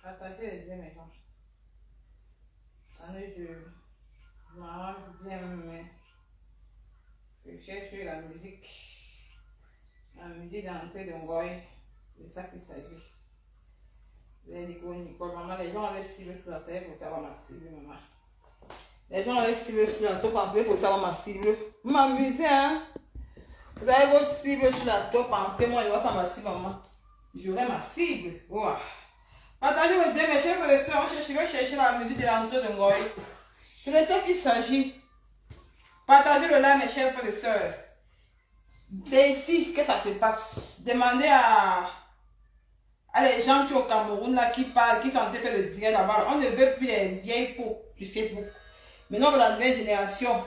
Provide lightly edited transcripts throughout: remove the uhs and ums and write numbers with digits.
Attaquer les deux maisons. Attendez, je m'arrange bien, mais je cherche la musique. La musique d'entrée de Ngoy. C'est ça qu'il s'agit. Vous avez dit quoi, Nicole? Maman, les gens ont les cibles sur la tête pour savoir ma cible, maman. Les gens ont les cibles sur la tête pour savoir ma cible. Vous m'amusez, hein? Vous avez vos cibles sur la tête, pensez que moi, je ne vois pas ma cible, maman. J'aurai ma cible. Wow. Partagez vos deux, mes chers frères et sœurs. Je vais chercher la musique de l'entrée de Ngoy. C'est de ça qu'il s'agit. Partagez le live, mes chers frères et sœurs. C'est ici que ça se passe. Demandez à les gens qui au Cameroun là, qui parlent, qui sont en train de faire le direct là-bas. On ne veut plus les vieilles peaux du Facebook. Maintenant, on veut la nouvelle génération.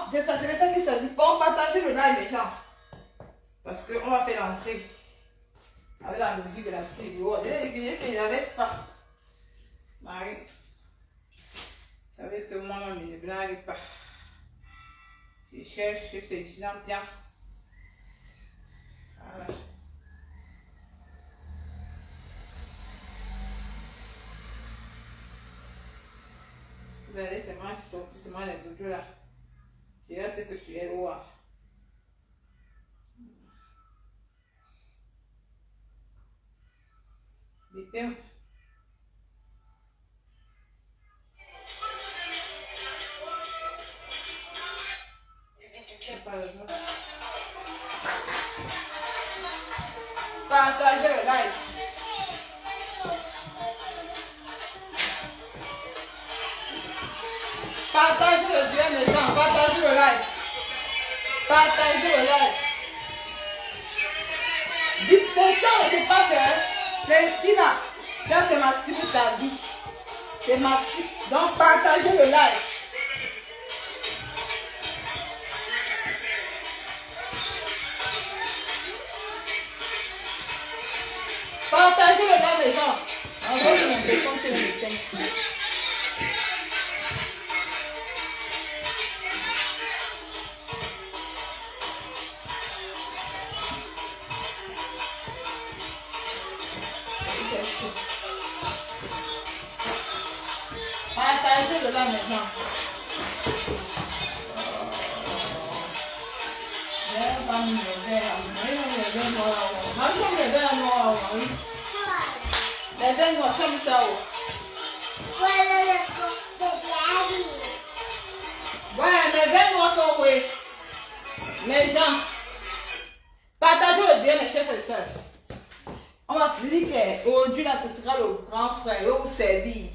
C'est ça qu'il s'agit. Bon, partagez le live, les gens. Parce qu'on va faire l'entrée. Avec la musique de la cible. Oh, il ne reste pas. Marie. Vous savez que moi, je ne blague pas. Je cherche, je fais silence bien. Voilà. Vous allez, c'est moi qui sortis, c'est moi les doudous là. C'est là ce que je suis roi. Bipem. Partagez le live. Partagez le DM, les gens. Partagez le live. Partagez le live. Dites, c'est ça qui se passe, hein. C'est ici là. Ça, c'est ma cible ta vie. C'est ma cible. Donc, partagez le live. Partagez le live, les gens. On va vous montrer comment c'est le médecin. Partagez le live maintenant. Les verres noirs, comme ça. Ouais, les verres noirs sont oui. Les gens, partagez le DM, mes chers frères et sœurs. On va se dire qu'aujourd'hui, là, ce sera le grand frère, il va vous servir.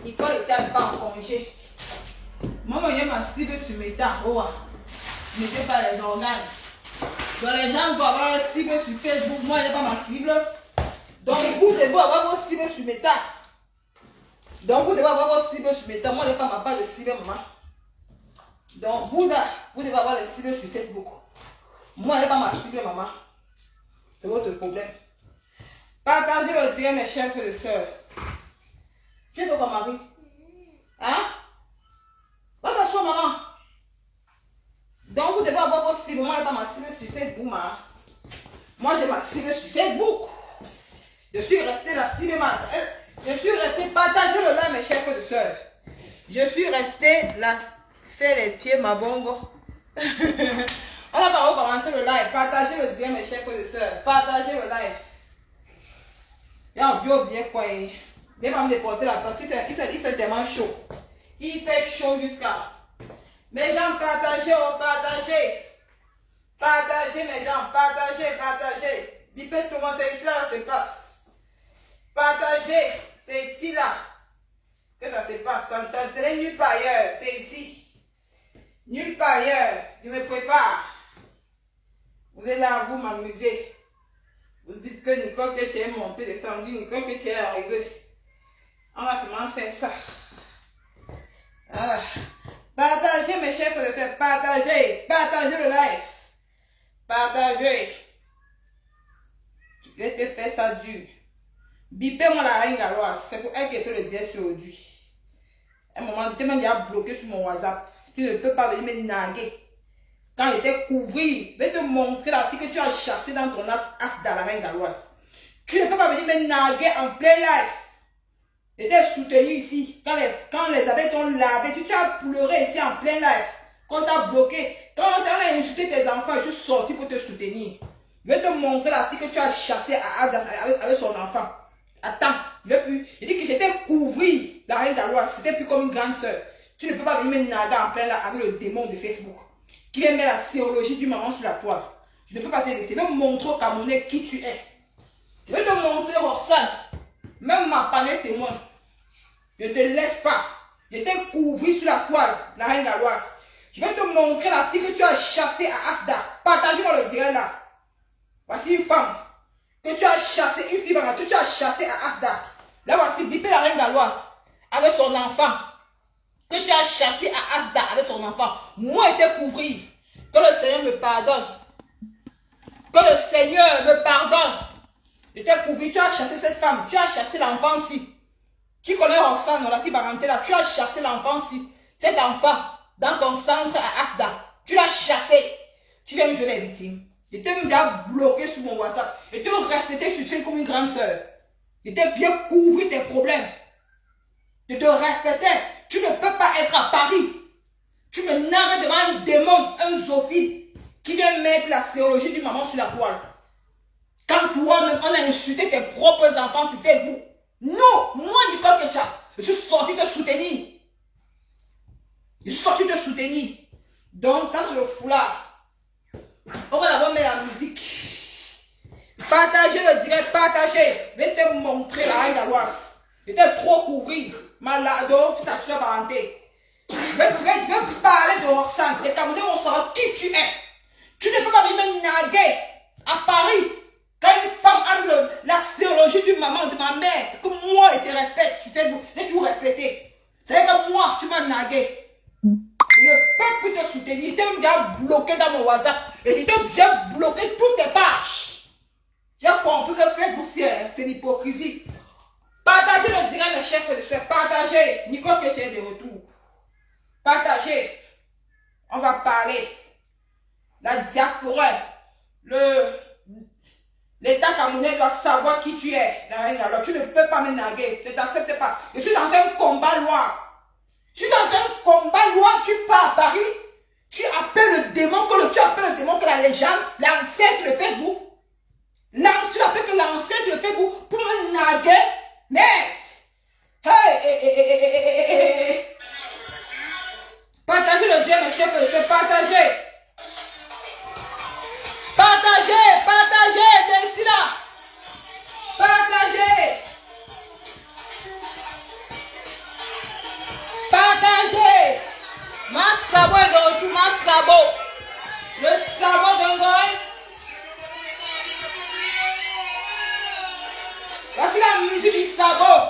Nicole n'était pas en congé. Moi, je ma cible sur mes dents. Je ne sais pas les organes. Donc, les gens doivent avoir leur cible sur Facebook. Moi, je n'ai pas ma cible. Donc, vous devez avoir vos cibles sur mes dents. Donc, vous devez avoir vos cibles sur mes dents. Moi, je n'ai pas ma part de cible, maman. Donc, vous devez avoir les cibles sur Facebook. Moi, je n'ai pas ma cible, maman. C'est votre problème. Partagez le DM, mes chers frères et sœurs. Tu es ton mari? Hein? Va t'asseoir, maman. Donc, vous devez avoir vos cibles. Moi, je n'ai pas ma cible sur Facebook, maman. Moi, j'ai ma cible sur Facebook. Je suis restée la cible, maman. Je suis restée. Partagez le live, mes chers frères et sœurs. Je suis restée là. Fais les pieds, ma bongo. On a pas recommencé le live. Partagez le DM, mes chers frères et sœurs. Partagez le live. Il y a un bio bien quoi. Il va me déporter là parce qu'il fait tellement chaud. Il fait chaud jusqu'à. Mes gens, partagez, partagez. Partagez, mes gens, partagez. Bipez tout le monde, c'est ici là, ça se passe. Partagez, c'est ici là que ça se passe. Ça ne serait nulle part ailleurs, c'est ici. Nulle part ailleurs. Je me prépare. Vous êtes là à vous m'amuser. Vous dites que Nicole, que tu es montée, descendue, Nicole, que tu es arrivée. On va vraiment faire ça. Voilà. Partagez, mes chers frères et sœurs. Partagez. Partagez le live. Partagez. Je vais te faire ça dur. Bipez-moi la reine galoise. C'est pour elle qui fait le direct aujourd'hui. À un moment, tu m'as déjà bloqué sur mon WhatsApp. Tu ne peux pas venir me naguer. Quand il était couvri, je vais te montrer la fille que tu as chassée dans ton âge dans la reine galoise. Tu ne peux pas venir me narguer en plein live. J'étais soutenu ici. Quand les abeilles t'ont lavé, tu as pleuré ici en plein live. Quand on t'a bloqué, quand on a insulté tes enfants, je suis sorti pour te soutenir. Je vais te montrer la fille que tu as chassée avec son enfant. Attends, je dis que j'étais couvri la reine d'Aloise. C'était plus comme une grande soeur. Tu ne peux pas venir me narguer en plein live avec le démon de Facebook qui vient mettre la sérologie du maman sur la toile. Je ne peux pas te laisser. Je vais montrer au Camerounais qui tu es. Je vais te montrer Roxane. Même ma panne témoin. Je ne te laisse pas. Je t'ai couvert sur la toile, la reine d'Aloise. Je vais te montrer la fille que tu as chassée à Asda. Partage-moi le direct là. Voici une femme que tu as chassée, une fille que tu as chassée à Asda. Là voici Bipé la reine d'Aloise avec son enfant. Que tu as chassé à Asda avec son enfant. Moi, je t'ai couvert. Que le Seigneur me pardonne. Que le Seigneur me pardonne. Je t'ai couvert. Tu as chassé cette femme. Tu as chassé l'enfant-ci. Tu connais Roxane, la fille parentale là. Tu as chassé l'enfant-ci. Cet enfant, dans ton centre à Asda. Tu l'as chassé. Tu viens jouer les victimes. Je t'ai déjà bloqué sur mon WhatsApp. Je t'ai respecté sur scène comme une grande soeur. Je t'ai bien couvert tes problèmes. Je te respectais. Tu ne peux pas être à Paris. Tu me narres devant un démon, un zoophile, qui vient mettre la sérologie du maman sur la toile. Quand toi-même, on a insulté tes propres enfants sur Facebook. Non, moi, Nicole Ketcha, je suis sorti te soutenir. Je suis sorti te soutenir. Donc, ça c'est le foulard. On va d'abord mettre la musique. Partagez le direct, partagez. Je vais te montrer la reine d'Aloise. J'étais trop couvert. Malado, tu t'as su parenté. Je vais parler de Roxane. Les Camerounais vont savoir qui tu es. Tu ne peux pas venir me naguer à Paris. Quand une femme a mis la sérologie du maman, de ma mère, que moi je te respecte, tu fais toujours respecter. C'est que moi, tu m'as nagué. Je ne peux plus te soutenir. Je t'ai déjà bloqué dans mon WhatsApp. Et je t'ai déjà bloqué toutes tes pages. J'ai compris que Facebook, c'est l'hypocrisie. Partagez le direct, mes chefs de soeur. Partagez. Nicole Ketcha est de retour. Partagez. On va parler. La diaspora. L'État camerounais doit savoir qui tu es. Alors, tu ne peux pas me narguer. Je ne t'accepte pas. Je suis dans un combat noir. Je suis dans un combat noir. Tu pars à Paris. Tu appelles le démon que la légende, l'ancêtre de Facebook. Tu l'appelles que l'ancêtre de Facebook pour me narguer. Mais, hey. Partagez le Dieu, mes chefs, partagez. Partagez, c'est ici là. Partagez. Ma sabot est de retour, ma sabot. Le sabot d'un goy. Voici la musique du sabot.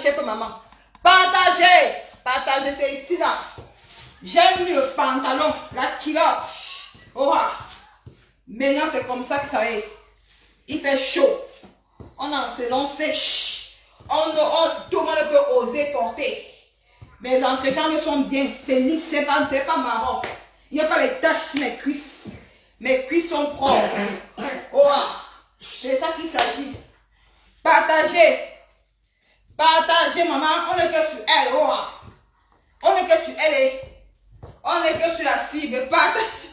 Chef maman, partagez, c'est ici là. J'aime le pantalon, la culotte. Oh, maintenant c'est comme ça que ça est. Il fait chaud. On est en saison sèche. Tout le monde peut oser porter. Mes entrejambes sont bien. C'est lisse, c'est pas marron. Il n'y a pas les taches sur mes cuisses. Mes cuisses sont propres. Oh, c'est ça qu'il s'agit. Partagez. Partagez, maman. On est que sur elle. Oh, on est que sur elle. On est que sur la cible. Partagez.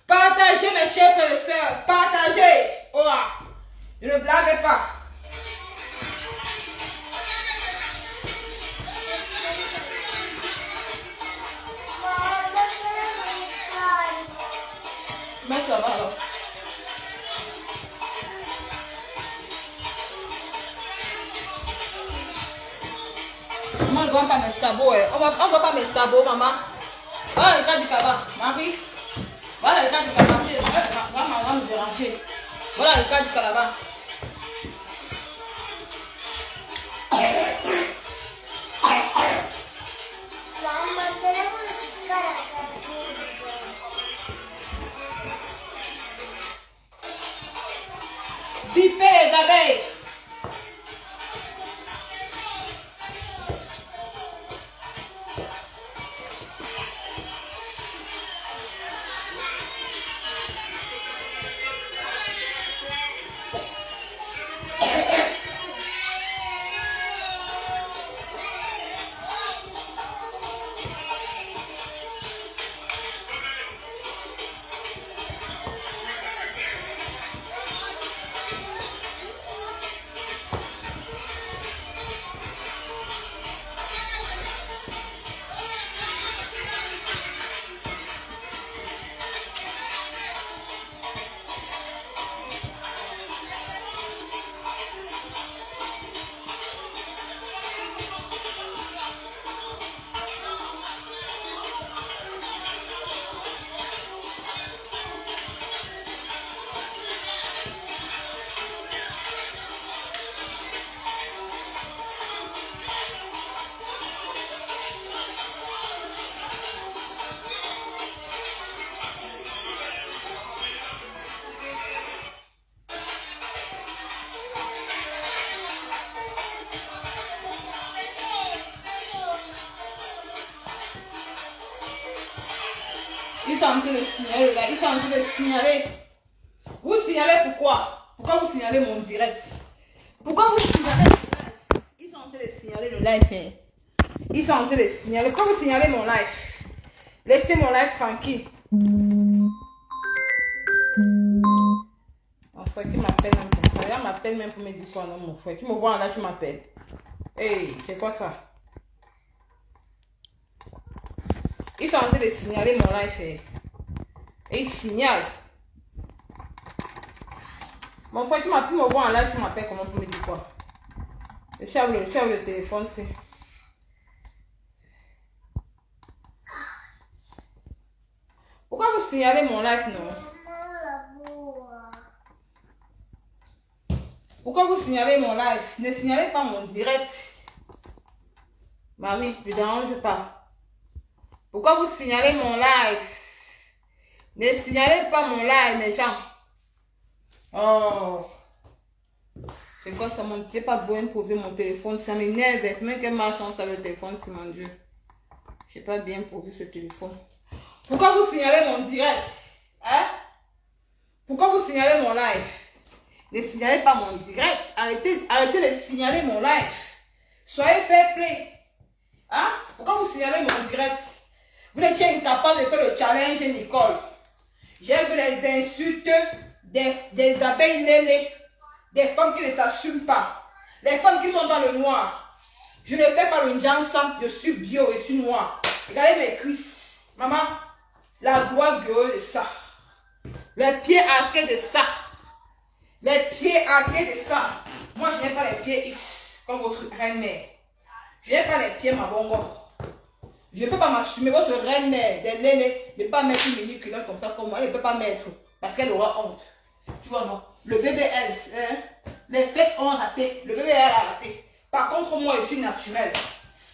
Partagez, mes chers frères et sœurs. Partagez. Oh, ne blaguez pas. Mais ça va alors. Maman ne voit pas mes sabots. On ne voit pas mes sabots, maman. Voilà le cas du cabas. Marie. Voilà le cas du cabas. Maman me déranger. Voilà le cas du cabas. Pipez les abeilles. Ils sont en train de signaler là, ils sont en train de signaler. Vous signalez pourquoi? Pourquoi vous signalez mon direct? Pourquoi vous signalez mon live? Ils sont en train de signaler le live. Ils sont en train de signaler. Pourquoi vous signalez mon live? Laissez mon live tranquille. Mon frère qui m'appelle même comme ça. Il m'appelle même pour me dire quoi, non, mon frère. Qui me voit en là, qui m'appelle. Hey, c'est quoi ça? Ils sont en train de signaler mon live. Et ils signalent. Mon frère qui m'a pu me voir en live, tu m'appelles comment pour me dire quoi? Je suis avec le téléphone, c'est. Pourquoi vous signalez mon live, non? Pourquoi vous signalez mon live? Ne signalez pas mon direct. Marie, ne dérange pas. Pourquoi vous signalez mon live? Ne signalez pas mon live, mes gens. Oh. C'est quoi ça, mon Dieu? Pas besoin de poser mon téléphone. Ça m'énerve. C'est même qu'elle marche en ça, le téléphone, c'est mon Dieu. Je n'ai pas bien posé ce téléphone. Pourquoi vous signalez mon direct? Hein? Pourquoi vous signalez mon live? Ne signalez pas mon direct. Arrêtez de signaler mon live. Soyez fair play. Hein? Pourquoi vous signalez mon direct? Vous étiez incapable de faire le challenge, Nicole. J'ai vu les insultes des abeilles nénées, des femmes qui ne s'assument pas, les femmes qui sont dans le noir. Je ne fais pas le Njansa, je suis bio et je suis noir. Regardez mes cuisses. Maman, la gloire gueule de ça. Les pieds arqués de ça. Les pieds arqués de ça. Moi, je n'ai pas les pieds X, comme votre reine-mère. Je n'ai pas les pieds ma bongo. Je ne peux pas m'assumer. Votre reine-mère, des nénés, ne peut pas mettre une mini culotte comme ça comme moi. Elle ne peut pas mettre parce qu'elle aura honte. Tu vois, non? Le bébé, elle, les fesses ont raté. Le bébé, elle a raté. Par contre, moi, je suis naturelle.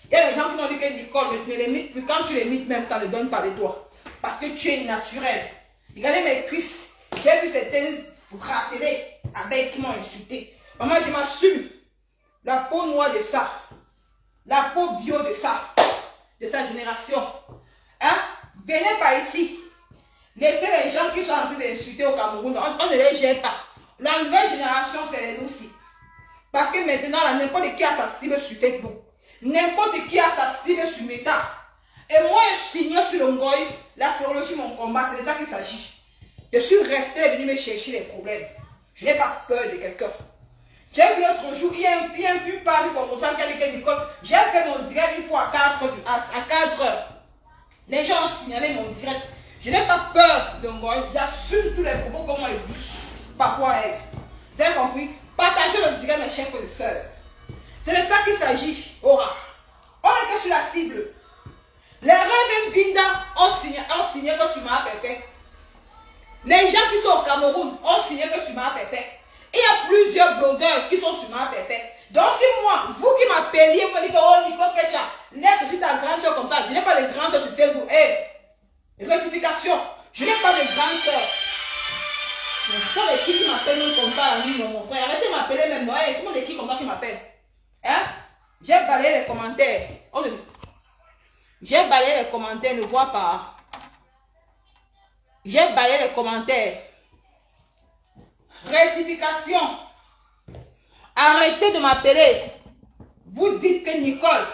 Il y a des gens qui m'ont dit que Nicole, ne les mites plus. Quand tu les mites, même, ça ne donne pas de toi. Parce que tu es naturelle. Regardez mes cuisses. J'ai vu certaines ratelé avec qui m'ont insulté. Maman, je m'assume. La peau noire de ça. La peau bio de ça. De sa génération. Hein? Venez par ici. Laissez les gens qui sont en train d'insulter au Cameroun. On ne les gère pas. La nouvelle génération, c'est les nous aussi. Parce que maintenant, n'importe qui a sa cible sur Facebook. N'importe qui a sa cible sur Meta. Et moi, je signe sur le Ngoï, la sérologie, mon combat, c'est de ça qu'il s'agit. Je suis resté venu me chercher les problèmes. Je n'ai pas peur de quelqu'un. J'ai vu l'autre jour, il y a une page comme ça, j'ai fait mon direct une fois à 4 heures. Les gens ont signalé mon direct. Je n'ai pas peur de Ngoï. J'assume tous les propos qu'on m'a dit. Par quoi elle. Vous avez compris? Partagez le direct, mes chers frères et sœurs. C'est de ça qu'il s'agit. Aura. On est que sur la cible. Les rêves Binda ont signé que sur ma pépé. Les gens qui sont au Cameroun ont signé que sur ma pépé. Il y a plusieurs blogueurs qui sont sur ma pépé. Donc si moi, vous qui m'appeliez, vous me dites que oh Nico Ketcha, laisse aussi ta grande soeur comme ça. Je n'ai pas de grande soeur sur Facebook. Rectification. Je n'ai pas de grande soeur. Ce sont les qui m'appellent comme ça, mon frère. Arrêtez de m'appeler même moi. Ce sont les qui comme ça qui m'appellent. Hein? J'ai balayé les commentaires. J'ai balayé les commentaires, ne vois pas. J'ai balayé les commentaires. Rectification. Arrêtez de m'appeler. Vous dites que Nicole,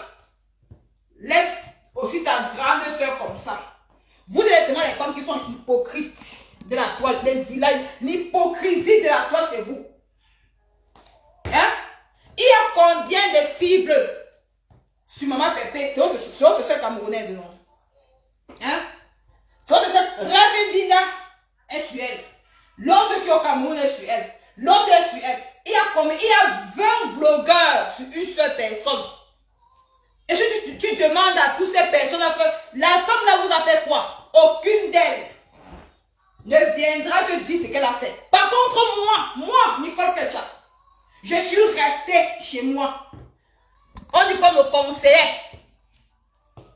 laisse aussi ta grande soeur comme ça. Vous êtes tellement les femmes qui sont hypocrites de la toile, les vilains. L'hypocrisie de la toile, c'est vous. Hein? Il y a combien de cibles sur Maman Pépé? C'est autre chose camerounaise, non? Hein? C'est autre chose. Ravindina est sur elle. L'autre qui est au Cameroun est sur elle. L'autre est sur elle. Il y a combien? Il y a 20 blogueurs sur une seule personne. Et si tu demandes à toutes ces personnes que la femme là vous a fait quoi? Aucune d'elles ne viendra te dire ce qu'elle a fait. Par contre, moi, Nicole Ketcha, je suis restée chez moi. On dit qu'on me conseillait.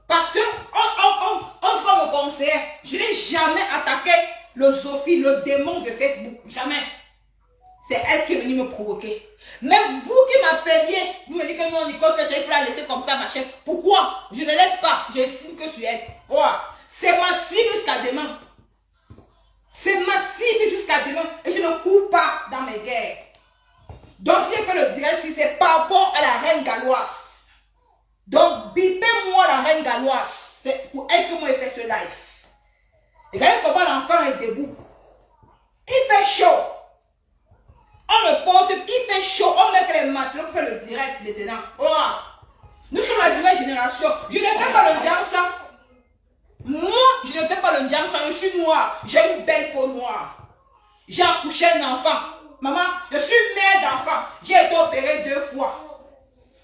Parce que on me conseillait. Je n'ai jamais attaqué le Sophie, le démon de Facebook. Jamais. C'est elle qui est venue me provoquer. Mais vous qui m'appeliez, vous me dites que non, Nicole, que j'ai fait la laisser comme ça, ma chef. Pourquoi? Je ne laisse pas. Je signe que sur elle. Oh, c'est ma cible jusqu'à demain. C'est ma cible jusqu'à demain. Et je ne cours pas dans mes guerres. Donc, si j'ai fait le direct, si c'est par rapport à la reine galloise. Donc, bipez-moi la reine galloise. C'est pour elle que moi, j'ai fait ce live. Regardez comment l'enfant est debout. Il fait chaud. On me porte, il fait chaud. On met les matelots pour faire le direct maintenant. Oh, nous sommes la nouvelle génération. Je ne fais pas le dansant. Moi, je ne fais pas le dansant. Je suis noire. J'ai une belle peau noire. J'ai accouché un enfant. Maman, je suis mère d'enfant. J'ai été opérée 2 fois.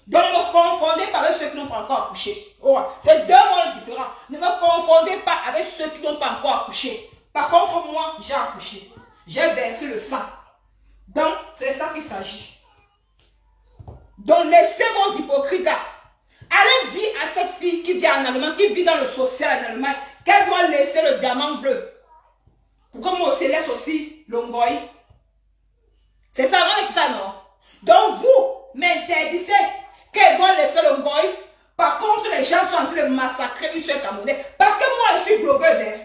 Donc ne me confondez pas avec ceux qui n'ont pas encore accouché. Oh, c'est 2 mondes différents. Ne me confondez pas avec ceux qui n'ont pas encore accouché. Par contre, moi, j'ai accouché. J'ai versé le sang. Donc, c'est ça qu'il s'agit. Donc, laissez vos hypocrites là. Allez dire à cette fille qui vit en Allemagne, qui vit dans le social en Allemagne, qu'elle doit laisser le diamant bleu. Pourquoi moi aussi laisse aussi le Ngoï? C'est ça, non, c'est ça, non? Donc, vous m'interdisez qu'elle doit laisser le Ngoï. Par contre, les gens sont en train de massacrer une seule Camerounaise. Parce que moi, je suis blogueuse, hein.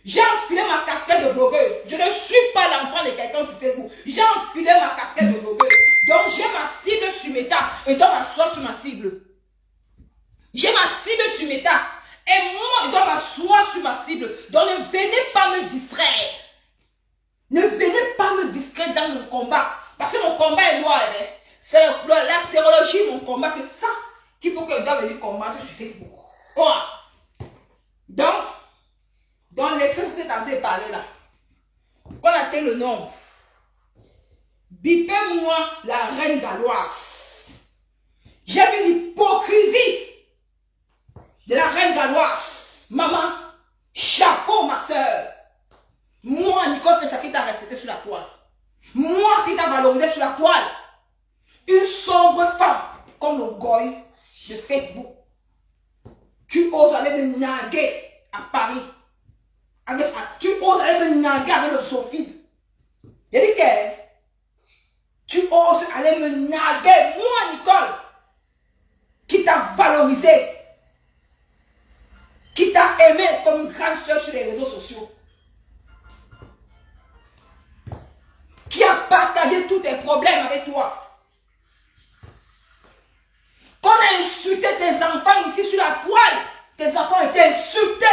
J'ai enfilé ma casquette de blogueuse. Je ne suis pas l'enfant de quelqu'un sur Facebook. J'ai enfilé ma casquette de blogueuse. Donc j'ai ma cible sur Meta. Et dois m'asseoir sur ma cible. J'ai ma cible sur Meta. Et moi, je dois m'asseoir sur ma cible. Donc ne venez pas me distraire. Ne venez pas me distraire dans mon combat. Parce que mon combat est noir. C'est la sérologie, mon combat. C'est ça qu'il faut que je dois venir combattre sur Facebook. Oh. Donc, laissez ce que tu as fait parler là. Qu'on atteint le nombre. Bipez-moi la reine galloise. J'ai vu l'hypocrisie de la reine galloise. Maman, chapeau ma soeur. Moi, Nicole Ketcha qui t'a respecté sur la toile. Moi qui t'a valorisé sur la toile. Une sombre femme comme le goy de Facebook. Tu oses aller me naguer à Paris. Tu oses aller me naguer avec le Sophie. J'ai dit que tu oses aller me narguer, moi, Nicole, qui t'a valorisé, qui t'a aimé comme une grande soeur sur les réseaux sociaux, qui a partagé tous tes problèmes avec toi. Qu'on a insulté tes enfants ici sur la toile, tes enfants étaient insultés.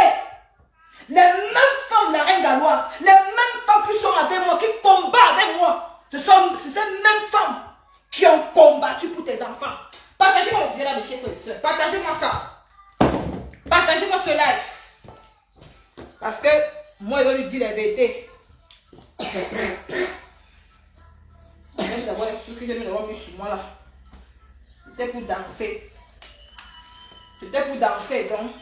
Les mêmes femmes, la reine galloise, les mêmes femmes qui sont avec moi, qui combattent avec moi, ce sont ces mêmes femmes qui ont combattu pour tes enfants. Partagez-moi le direct, mes chers frères et sœurs. Partagez-moi ça. Partagez-moi ce live. Parce que moi, je vais lui dire la vérité. D'abord, je vais d'avoir mis sur moi là. C'était pour danser. C'était pour danser, donc.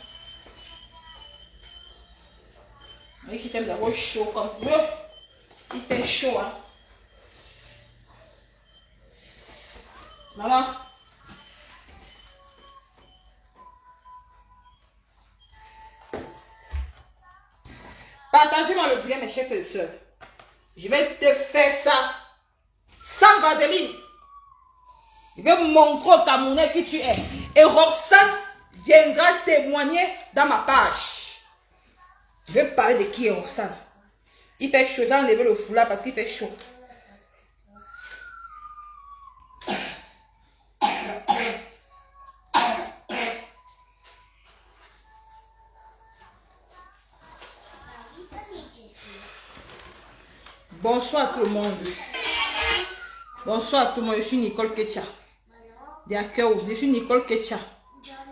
Mais qui fait d'abord chaud comme bleu. Il fait chaud, hein. Maman. Partagez-moi le direct, mes chers frères et sœurs. Je vais te faire ça sans vaseline. Je vais montrer au Camerounais qui tu es. Et Roxane viendra témoigner dans ma page. Je vais parler de qui est Roxane. Il fait chaud, j'ai enlevé le foulard parce qu'il fait chaud. Bonsoir à tout le monde. Bonsoir à tout le monde. Je suis Nicole Ketcha. D'accord, je suis Nicole Ketcha.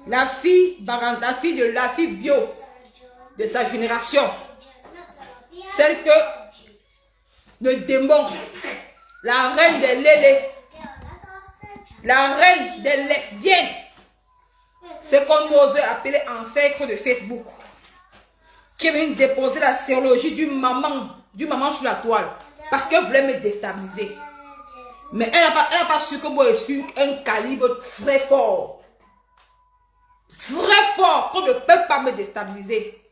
La fille bio de sa génération. Celle que le démon, la reine des lélés, la reine des lesbiennes, ce qu'on ose appeler ancêtre de Facebook, qui est venu déposer la sérologie du maman sur la toile, parce qu'elle voulait me déstabiliser. Mais elle n'a pas su que moi je suis un calibre très fort. Très fort, qu'on ne peut pas me déstabiliser.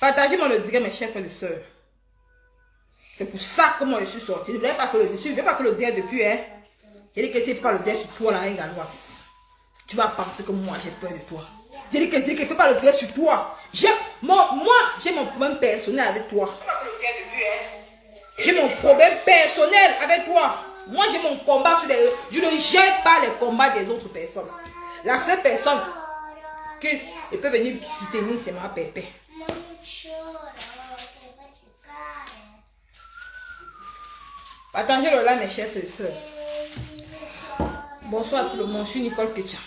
Partagez-moi le direct, mes chers frères et sœurs. C'est pour ça que moi je suis sortie. Je ne voulais pas faire le direct. Je ne voulais pas faire le direct depuis, hein. J'ai dit que si je fais pas le direct sur toi, la reine galloise, tu vas penser que moi j'ai peur de toi. J'ai dit que si je ne fais pas le direct sur toi, moi j'ai mon problème personnel avec toi. J'ai mon problème personnel avec toi. Moi j'ai mon combat sur les... Je ne gère pas les combats des autres personnes. La seule personne qui peut venir soutenir, c'est ma pépé. Partagez le là, mes chers frères et sœurs. Bonsoir à tout le monde, je suis Nicole Ketcha.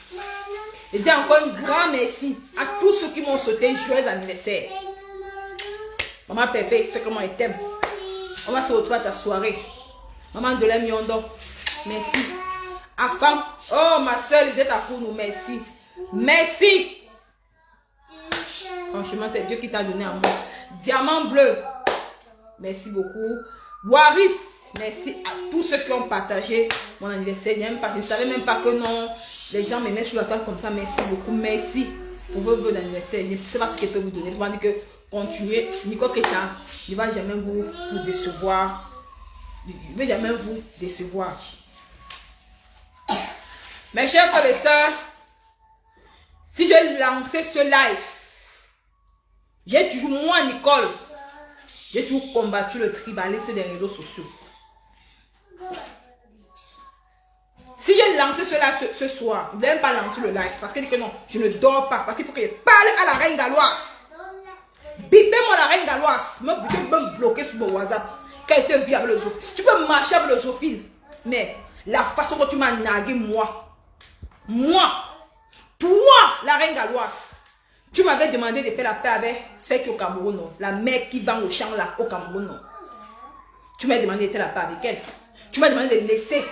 Je dis encore un grand merci à tous ceux qui m'ont souhaité joyeux anniversaire. Maman Pépé, c'est comment elle t'aime. On va se retrouver à ta soirée. Maman de la Miondo, merci. Afam, oh ma soeur Lisette Afounou, merci. Merci. Franchement, c'est Dieu qui t'a donné à moi. Diamant bleu, merci beaucoup. Waris, merci à tous ceux qui ont partagé mon anniversaire. Je ne savais même pas que non, les gens me mettent sur la table comme ça. Merci beaucoup, merci pour votre anniversaire. Je ne sais pas ce que je peux vous donner. Je vais dire que continuez. Nicole Ketcha, je ne vais jamais vous décevoir. Je ne vais jamais vous décevoir. Mes chers frères et sœurs, si je lançais ce live, j'ai toujours, moi Nicole, j'ai toujours combattu le tribalisme des réseaux sociaux. Si j'ai lancé cela ce soir, je ne voulais même pas lancer le live parce qu'elle dit que non, je ne dors pas parce qu'il faut que je parle à la reine galloise. Bipez-moi la reine galloise, me bloquer sur mon WhatsApp. Qu'elle te vit avec le zoophile. Tu peux marcher avec le zoophile, mais la façon dont tu m'as nargué, moi, toi, la reine galloise, tu m'avais demandé de faire la paix avec celle qui est au Cameroun, non? La mère qui vend au champ là, au Cameroun, non? Tu m'as demandé de faire la paix avec elle. Tu m'as demandé de laisser.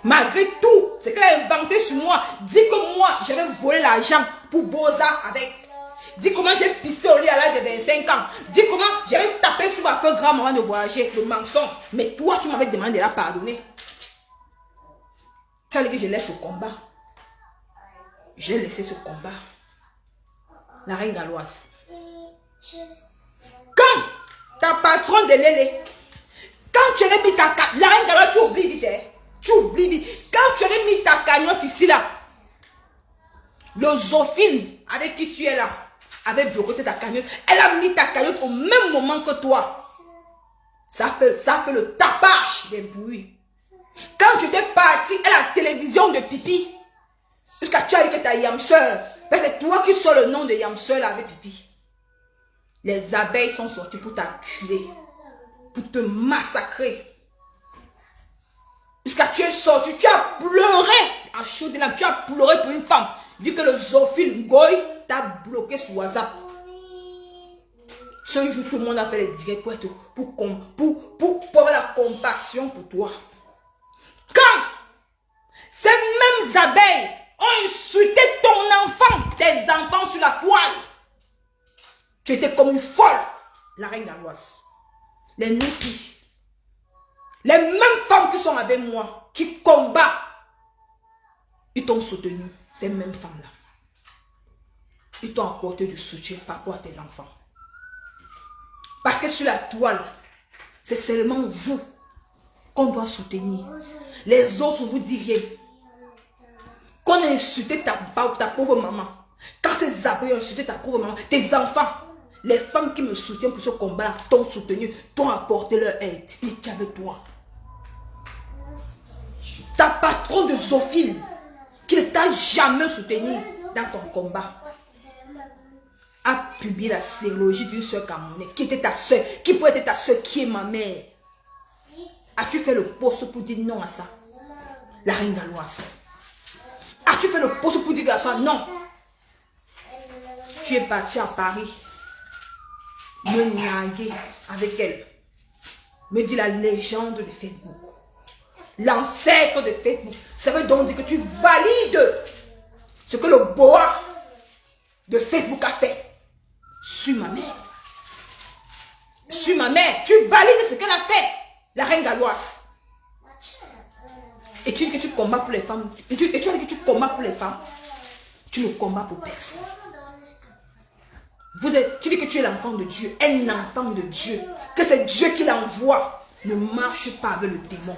Malgré tout, ce qu'elle a inventé sur moi, dis que moi, j'avais volé l'argent pour Boza avec. Dis comment j'ai pissé au lit à l'âge de 25 ans. Dis comment j'avais tapé sur ma feuille grand moment de voyager, le mensonge. Mais toi, tu m'avais demandé de la pardonner. Tu as dit que je laisse ce combat. J'ai laissé ce combat. La reine galloise. Quand ta patronne de Lélé. Quand tu avais mis ta cagnotte, la reine Galoise, tu oublies vite. Hein? Tu oublies vite. Quand tu avais mis ta cagnotte ici, là, le Zophile avec qui tu es là, avait bloqué ta cagnotte. Elle a mis ta cagnotte au même moment que toi. Ça fait le tapage des bruits. Quand tu étais parti à la télévision de Pipi, jusqu'à tu as dit que ta Yamseur, c'est toi qui sors le nom de Yamseur là avec Pipi. Les abeilles sont sorties pour t'acculer, pour te massacrer. Jusqu'à tu es sorti, tu as pleuré à chaud de l'âme, tu as pleuré pour une femme. Vu que le Zophile Goy t'a bloqué sur WhatsApp. Ce jour, tout le monde a fait les directs pour avoir la compassion pour toi. Quand ces mêmes abeilles ont insulté ton enfant, tes enfants sur la toile, tu étais comme une folle, la reine Galoise. Les Noussi, les mêmes femmes qui sont avec moi, qui combattent, ils t'ont soutenu, ces mêmes femmes-là. Ils t'ont apporté du soutien par rapport à tes enfants. Parce que sur la toile, c'est seulement vous qu'on doit soutenir. Les autres vous disent rien. Qu'on a insulté ta pauvre maman. Quand ces abeilles ont insulté ta pauvre maman, tes enfants, les femmes qui me soutiennent pour ce combat t'ont soutenu, t'ont apporté leur aide. Ils étaient avec toi. Ta patronne de Zophile, qui ne t'a jamais soutenu dans ton combat, a publié la sérologie d'une soeur camerounaise, qui était ta soeur, qui pourrait être ta soeur, qui est ma mère. As-tu fait le poste pour dire non à ça? La reine Galoise. As-tu fait le poste pour dire à ça? Non. Tu es parti à Paris, me naguer avec elle, me dit la légende de Facebook, l'ancêtre de Facebook. Ça veut donc dire que tu valides ce que le boa de Facebook a fait sur ma mère. Sur ma mère, tu valides ce qu'elle a fait, la reine Galoise. Et tu dis que tu combats pour les femmes. Et tu dis que tu combats pour les femmes. Tu ne combats pour personne. Tu dis que tu es l'enfant de Dieu, un enfant de Dieu, que c'est Dieu qui l'envoie. Ne marche pas avec le démon.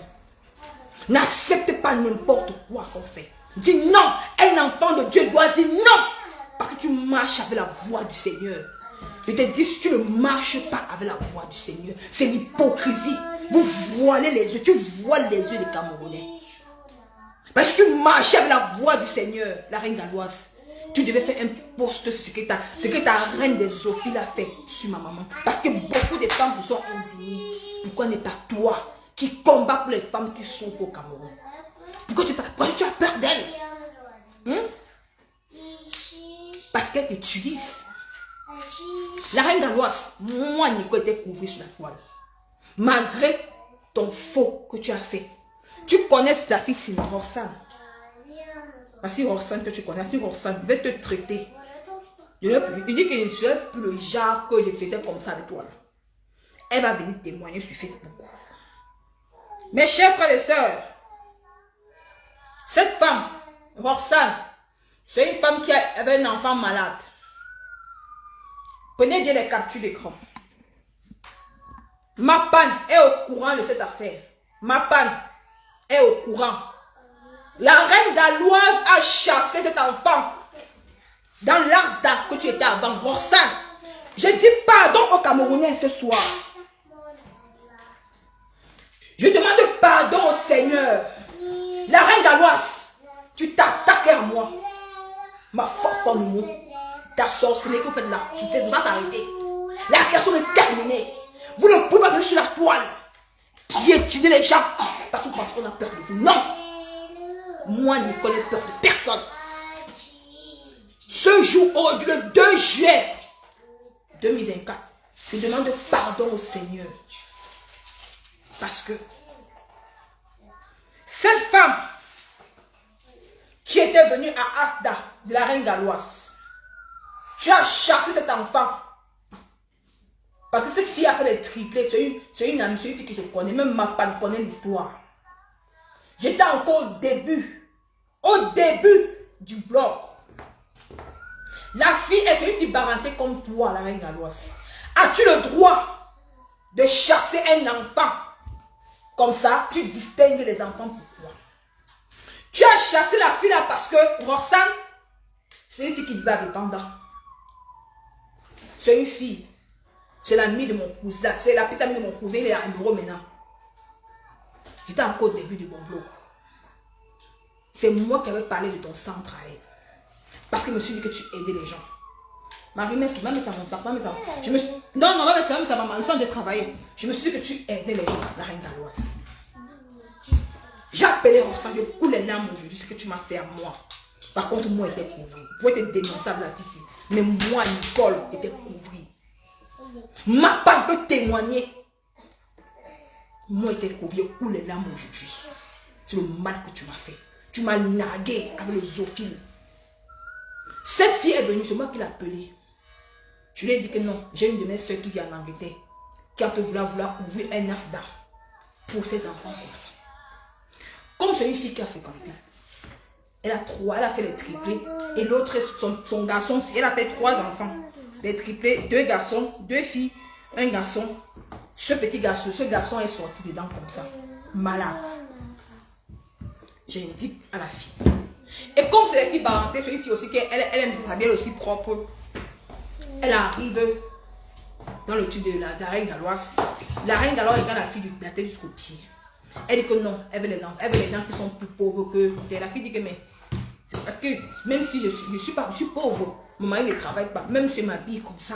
N'accepte pas n'importe quoi qu'on fait. Dis non, un enfant de Dieu doit dire non, parce que tu marches avec la voix du Seigneur. Je te dis, si tu ne marches pas avec la voix du Seigneur, c'est l'hypocrisie. Vous voilez les yeux, tu voiles les yeux des Camerounais. Parce que tu marches avec la voix du Seigneur, la reine Galoise. Tu devais faire un post sur ce que ta reine des Zophile a fait sur ma maman. Parce que beaucoup de femmes vous sont indignées. Pourquoi n'est pas toi qui combat pour les femmes qui souffrent au Cameroun? Pourquoi tu as peur d'elle? Parce qu'elle t'utilise. La reine Galoise, moi, Nico, était couvert sur la toile. Malgré ton faux que tu as fait. Tu connais ta fille, c'est Roxane. Si Roxane que tu connais, si Roxane veut te traiter, il dit qu'il ne serait plus le genre que je faisais comme ça avec toi. Elle va venir témoigner sur Facebook. Mes chers frères et sœurs, cette femme, Roxane, c'est une femme qui avait un enfant malade. Prenez bien les captures d'écran. Ma panne est au courant de cette affaire. Ma panne est au courant. La reine Galoise a chassé cet enfant dans l'Arsda que tu étais avant. Roxane, je dis pardon aux Camerounais ce soir. Je demande pardon au Seigneur. La reine Galoise, tu t'attaques à moi. Ma force en nous. Ta sorcellerie que vous faites là, tu fais doit s'arrêter. La création est terminée. Vous ne pouvez pas venir sur la toile piétiner les gens parce qu'on a peur de vous. Non. Moi, je ne connais peur de personne. Ce jour, le 2 juillet 2024, je demande pardon au Seigneur. Parce que cette femme qui était venue à Asda de la reine Galoise, tu as chassé cet enfant. Parce que cette fille a fait les triplés. C'est une amie, c'est une fille que je connais. Même ma femme connaît l'histoire. J'étais encore au début du blog. La fille est une fille parentée comme toi, la reine Galoise. As-tu le droit de chasser un enfant. Comme ça, tu distingues les enfants. Pourquoi? Tu as chassé la fille là parce que Roxane, c'est une fille qui vivait avec Panda. C'est une fille. C'est l'amie de mon cousin. C'est la petite amie de mon cousin. Il est à Euro maintenant. J'étais encore au début du bon bloc. C'est moi qui avais parlé de ton centre à elle. Parce que je me suis dit que tu aidais les gens. Marie, merci. Maman, c'est mon centre. Non, non, c'est même ça, maman. Nous sommes de travailler. Je me suis dit que tu aidais les gens, la reine galloise. J'ai appelé Roxane, je coule les larmes aujourd'hui, ce que tu m'as fait à moi. Par contre, moi, j'étais couvri. Vous êtes dénonçable la fille. Mais moi, Nicole, était couvri. Ma part peut témoigner. Moi, j'étais couvri, je coule les larmes aujourd'hui. C'est le mal que tu m'as fait. Tu m'as nargué avec le zoophile. Cette fille est venue, c'est moi qui l'ai appelée. Je lui ai dit que non, j'ai une de mes soeurs qui vient en Angleterre, qui a vouloir ouvrir un ASDA pour ses enfants comme ça. Comme c'est une fille qui a fréquenté, elle a fait les triplés. Et l'autre, son garçon, elle a fait 3 enfants. Les triplés, 2 garçons, 2 filles, 1 garçon. Ce garçon est sorti dedans comme ça, malade. J'ai dit à la fille. Et comme c'est les filles parentées, c'est une fille aussi qui elle aime s'habiller aussi propre. Elle arrive dans le tube de la reine galloise. La reine galloise regarde la fille de la tête jusqu'au pied. Elle dit que non, elle veut les gens qui sont plus pauvres que. La fille dit que mais c'est parce que même si je suis pauvre, mon mari ne travaille pas, même si je m'habille comme ça,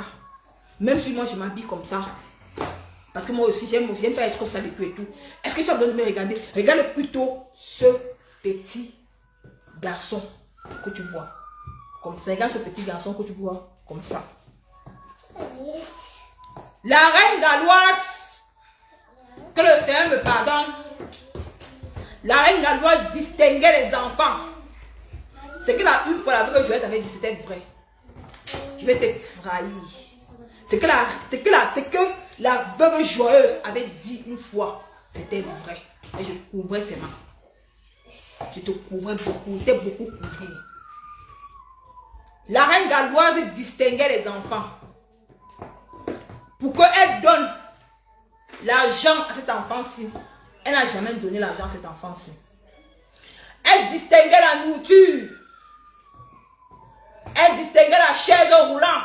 même si moi je m'habille comme ça, parce que moi aussi j'aime pas être comme ça de tout et tout. Est-ce que tu as besoin de me regarder? Regarde plutôt ce petit garçon que tu vois comme ça. Regarde ce petit garçon que tu vois comme ça. La reine galloise, que le Seigneur me pardonne, la reine galloise distinguait les enfants. C'est que là, une fois la vraie Joël t'avait dit c'était vrai. Je vais te trahir. C'est que la veuve joyeuse avait dit une fois c'était vrai. Et je couvrais ses mains. Je te couvrais beaucoup, j'étais beaucoup couvert. La reine galloise distinguait les enfants. Pour qu'elle donne l'argent à cet enfant-ci, elle n'a jamais donné l'argent à cet enfant-ci. Elle distinguait la nourriture. Elle distinguait la chaise roulant.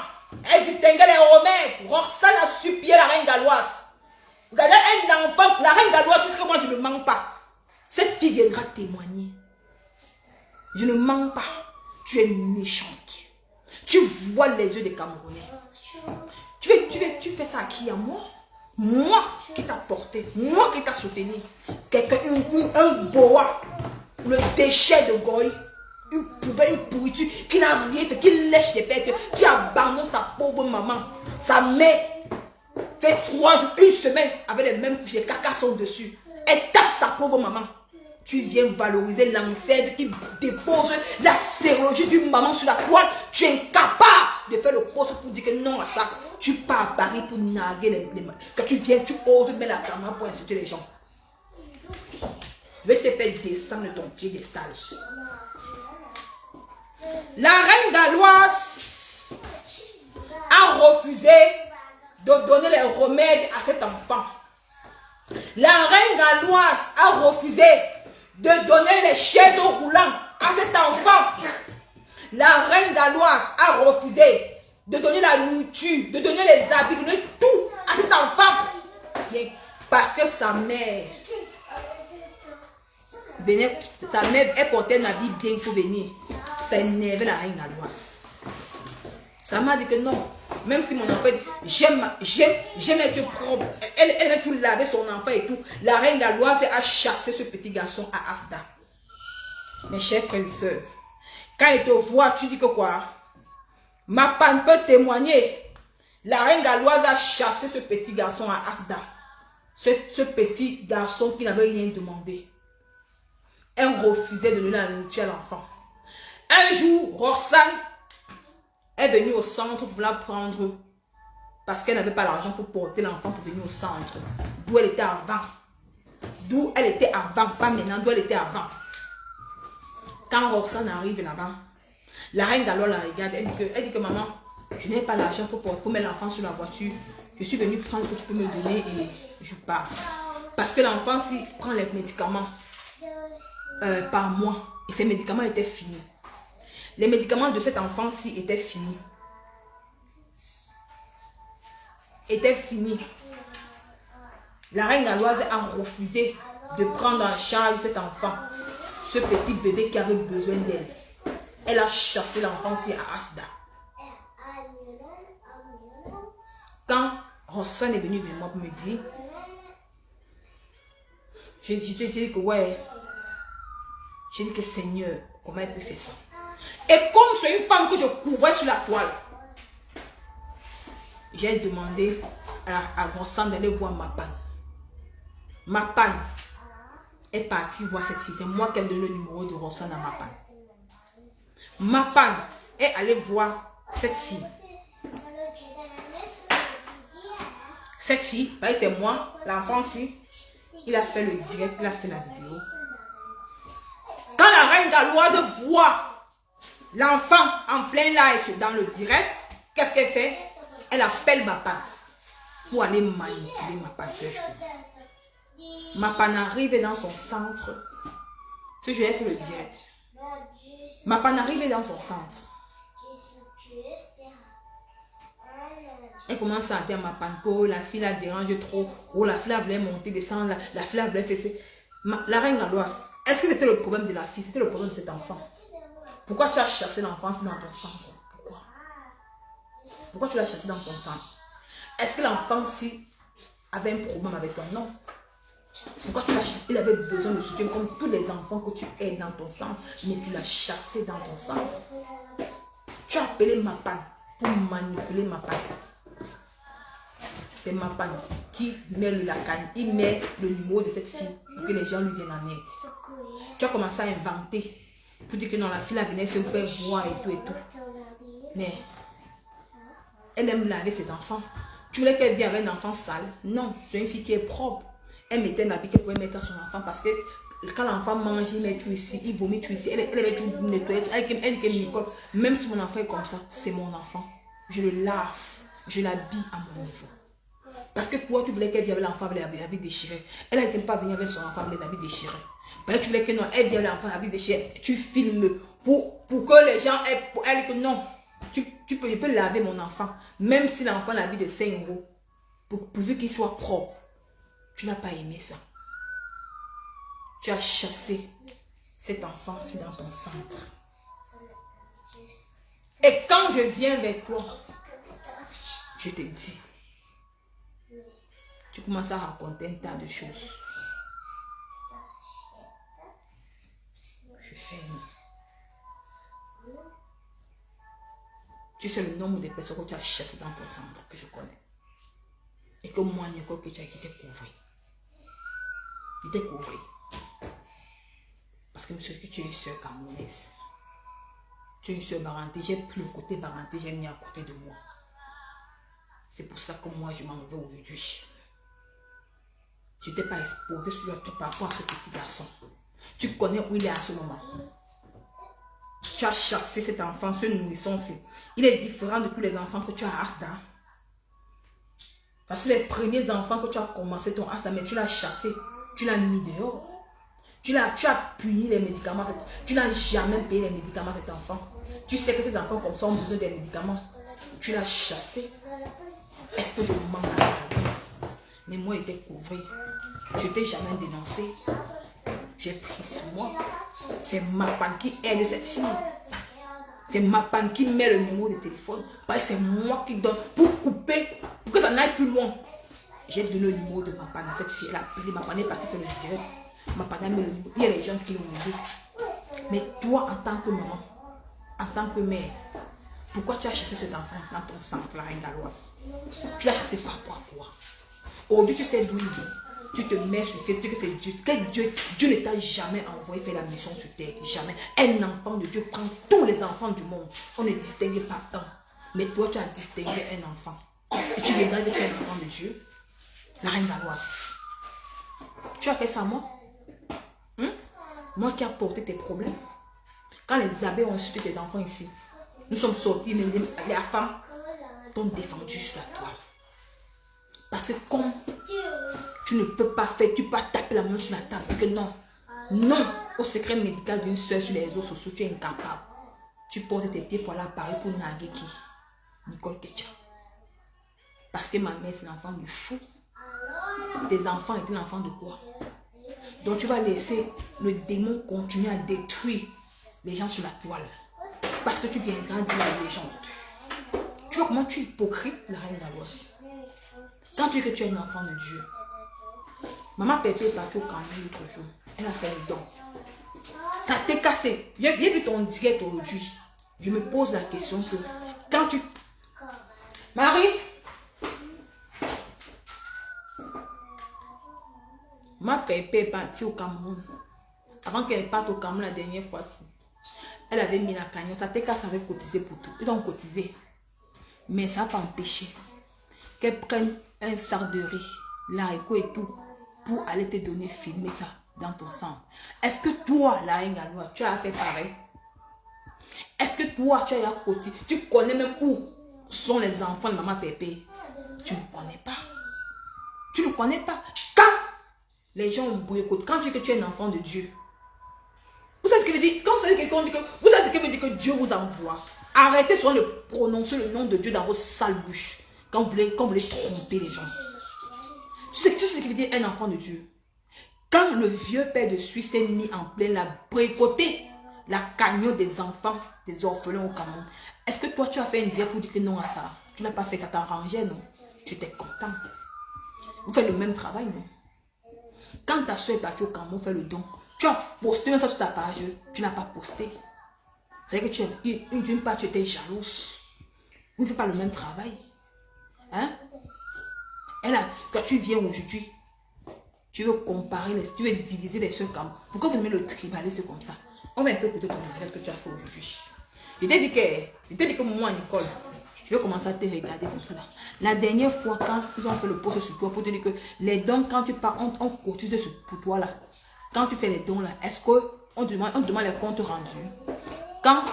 Elle distinguait les remèdes. Roxane a supplié la reine galloise. Regardez un enfant, la reine galloise, puisque moi je ne mens pas. Cette fille viendra témoigner. Je ne mens pas. Tu es méchante. Tu vois les yeux des Camerounais. Tu fais ça à qui? À moi? Moi qui t'a porté. Moi qui t'a soutenu. Quelqu'un, un boa. Le déchet de goy. Une poubelle, une pourriture. Qui n'a rien fait. Qui lèche les bêtes. Qui abandonne sa pauvre maman. Sa mère fait 3 jours, 1 semaine avec les mêmes couches. Les cacas sont dessus. Elle tape sa pauvre maman. Tu viens valoriser l'ancêtre qui dépose la sérologie d'une maman sur la toile. Tu es incapable de faire le poste pour dire que non à ça. Tu pars à Paris pour narguer les mains. Quand tu viens, tu oses mettre la caméra pour insulter les gens. Je vais te faire descendre de ton piédestal. La reine galloise a refusé de donner les remèdes à cet enfant. La reine galloise a refusé de donner les chaises roulantes à cet enfant. La reine galloise a refusé de donner la nourriture, de donner les habits, de donner tout à cet enfant. Parce que sa mère venait, sa mère, elle portait un habit bien pour venir. Ça énervait la reine galloise. Ça m'a dit que non. Même si mon enfant, j'aime être propre. Elle veut tout laver son enfant et tout. La reine galloise a chassé ce petit garçon à Asda. Mes chers frères et sœurs, quand il te voit, tu dis que quoi? Ma panne peut témoigner. La reine galloise a chassé ce petit garçon à Asda. Ce petit garçon qui n'avait rien demandé. Elle refusait de donner la nourriture à l'enfant. Un jour, Roxane est venue au centre pour la prendre parce qu'elle n'avait pas l'argent pour porter l'enfant pour venir au centre. D'où elle était avant. D'où elle était avant, pas maintenant, d'où elle était avant. Quand Roxane arrive là-bas, la reine galloise la regarde, elle dit que maman, je n'ai pas l'argent pour mettre l'enfant sur la voiture. Je suis venue prendre ce que tu peux me donner et je pars. Parce que l'enfant, s'il prend les médicaments par mois, et ces médicaments étaient finis. Les médicaments de cet enfant-ci étaient finis. La reine galloise a refusé de prendre en charge cet enfant, ce petit bébé qui avait besoin d'elle. Elle a chassé l'enfant-ci à Asda. Quand Roxane est venue vers moi pour me dire, j'ai dit que ouais, j'ai dit que Seigneur, comment elle peut faire ça? Et comme c'est une femme que je couvrais sur la toile, j'ai demandé à Roxane d'aller voir ma panne. Ma panne est partie voir cette fille. C'est moi qui ai donné le numéro de Roxane à ma panne. Ma panne est allée voir cette fille. Cette fille, c'est moi, l'enfant-ci. Il a fait le direct, il a fait la vidéo. Quand la reine galloise voit l'enfant en plein live dans le direct, qu'est-ce qu'elle fait? Elle appelle ma panne pour aller manipuler ma panne. Ma panne arrive dans son centre. Si je vais faire le direct. Ma panne arrive dans son centre. Elle commence à dire à ma panne que la fille la dérange trop. Oh, la fille la voulait monter, descendre. La fille la voulait faire. La reine galloise, est-ce que c'était le problème de la fille? C'était le problème de cet enfant. Pourquoi tu as chassé l'enfant dans ton centre? Pourquoi tu l'as chassé dans ton centre? Est-ce que l'enfant-ci avait un problème avec toi? Non. Pourquoi tu l'as chassé? Il avait besoin de soutien comme tous les enfants que tu aides dans ton centre, mais tu l'as chassé dans ton centre. Tu as appelé ma panne pour manipuler ma panne. C'est ma panne qui met la canne, il met le numéro de cette fille pour que les gens lui viennent en aide. Tu as commencé à inventer pour dire que non, la fille la venait se faire voir et tout et tout. Mais elle aime laver ses enfants. Tu voulais qu'elle vienne avec un enfant sale? Non, c'est une fille qui est propre. Elle mettait un habit qu'elle pouvait mettre à son enfant parce que quand l'enfant mange, il met tout ici, il vomit tout ici. Elle met tout nettoyer. Elle dit que même si mon enfant est comme ça, c'est mon enfant. Je le lave, je l'habille à mon niveau. Parce que toi, tu voulais qu'elle vienne avec l'enfant avec les habits déchirés. Elle n'aime pas venir avec son enfant avec les habits déchirés. Parce que tu voulais que non, elle vienne avec l'enfant avec les habits déchirés. Tu filmes pour que les gens aient, pour elle que non. Je peux laver mon enfant, même si l'enfant a l'habit de 5 €, pourvu qu'il soit propre. Tu n'as pas aimé ça. Tu as chassé cet enfant-ci dans ton centre. Et quand je viens vers toi, je te dis, tu commences à raconter un tas de choses. Je ferme. Tu sais le nombre de personnes que tu as chassées dans ton centre que je connais. Et que moi, Nico, que tu as quitté couvrir. Il t'est couvert. Parce que monsieur, tu es une soeur camerounaise. Tu es une soeur Baranté. J'ai pris le côté Baranté, j'ai mis à côté de moi. C'est pour ça que moi, je m'en veux aujourd'hui. Je ne t'ai pas exposé sur toi par rapport à ce petit garçon. Tu connais où il est à ce moment. Tu as chassé cet enfant, ce nourrisson-ci. Il est différent de tous les enfants que tu as à Asda. Parce que les premiers enfants que tu as commencé ton Asda, mais tu l'as chassé. Tu l'as mis dehors. Tu as puni les médicaments. Tu n'as jamais payé les médicaments à cet enfant. Tu sais que ces enfants comme ça ont besoin des médicaments. Tu l'as chassé. Est-ce que je manque à la vie? Mais moi, j'étais couvré. Je ne t'ai jamais dénoncé. J'ai pris sur moi. C'est ma panne qui aide cette fille. C'est ma panne qui met le numéro de téléphone. Parce que c'est moi qui donne pour couper, pour que ça n'aille plus loin. J'ai donné le numéro de ma panne à cette fille. Elle a appelé, ma panne est partie faire le direct. Ma panne a mis le numéro. Il y a des gens qui l'ont aidé. Mais toi, en tant que maman, en tant que mère, pourquoi tu as chassé cet enfant dans ton centre, la reine galloise? Tu l'as chassé par rapport à quoi? Aujourd'hui, tu sais d'où il vient. Tu te mets sur le fait que c'est Dieu. Que Dieu ne t'a jamais envoyé faire la mission sur terre. Jamais. Un enfant de Dieu prend tous les enfants du monde. On ne distingue pas un. Mais toi, tu as distingué un enfant. Et tu viendras avec un enfant de Dieu. La reine galloise. Tu as fait ça, moi? Moi qui a porté tes problèmes. Quand les abeilles ont insulté tes enfants ici, nous sommes sortis, mais les femmes t'ont défendu sur la toile. Parce que comme tu ne peux pas faire, tu peux pas taper la main sur la table. Que non. Non. Au secret médical d'une soeur sur les réseaux sociaux, tu es incapable. Tu poses tes pieds pour aller à Paris pour narguer qui? Nicole Ketcha. Parce que ma mère, c'est l'enfant du fou. Tes enfants étaient l'enfant de quoi? Donc tu vas laisser le démon continuer à détruire les gens sur la toile. Parce que tu viendras dire la légende. Tu vois comment tu es hypocrite, la reine Galoise. Quand tu dis que tu es un enfant de Dieu. Maman Pépé est partie au Cameroun l'autre jour. Elle a fait un don. Ça t'est cassé. J'ai vu ton direct aujourd'hui. Je me pose la question que quand tu... Marie, ma Pépé est partie au Cameroun. Avant qu'elle parte au Cameroun la dernière fois-ci, elle avait mis la cagnotte. Ça t'est cassé, avait cotisé pour tout. Ils ont cotisé. Mais ça n'a pas empêché qu'elle prenne un sac de riz, l'haricot et tout, pour aller te donner, filmer ça dans ton sang. Est-ce que toi, la reine Galoise, tu as fait pareil? Est-ce que toi, tu as cotisé? Tu connais même où sont les enfants de maman Pépé? Tu ne connais pas. Tu ne connais pas. Quand les gens ont boycotté, quand tu dis que tu es un enfant de Dieu, vous savez ce que veut dire? Quand vous savez quelqu'un dit que, vous savez ce que veut dire que Dieu vous envoie? Arrêtez souvent de prononcer le nom de Dieu dans vos sales bouches. Quand vous voulez tromper les gens. Tu sais ce que veut dire un enfant de Dieu? Quand le vieux père de Suisse s'est mis en plein la boycotter la cagnotte des enfants, des orphelins au Cameroun, est-ce que toi tu as fait un dire pour dire que non à ça? Tu n'as pas fait, ça t'arrangeait, non? Tu étais content. Vous faites le même travail, non? Quand ta soeur est partie au Cameroun faire le don, tu as posté même ça sur ta page, tu n'as pas posté. C'est-à-dire que d'une part tu étais jalouse. Vous ne faites pas le même travail. Hein? Et là, quand tu viens aujourd'hui, tu veux comparer, tu veux diviser les soeurs comme. Pourquoi vous aimez le tribalisme comme ça? On va un peu écouter ton message que tu as fait aujourd'hui. Je t'ai dit que moi, Nicole, je vais commencer à te regarder comme ça. La dernière fois, quand ils ont fait le post sur toi pour te dire que les dons, quand tu pars, on cotise pour toi là. Quand tu fais les dons là, est-ce qu'on demande les comptes rendus? Quand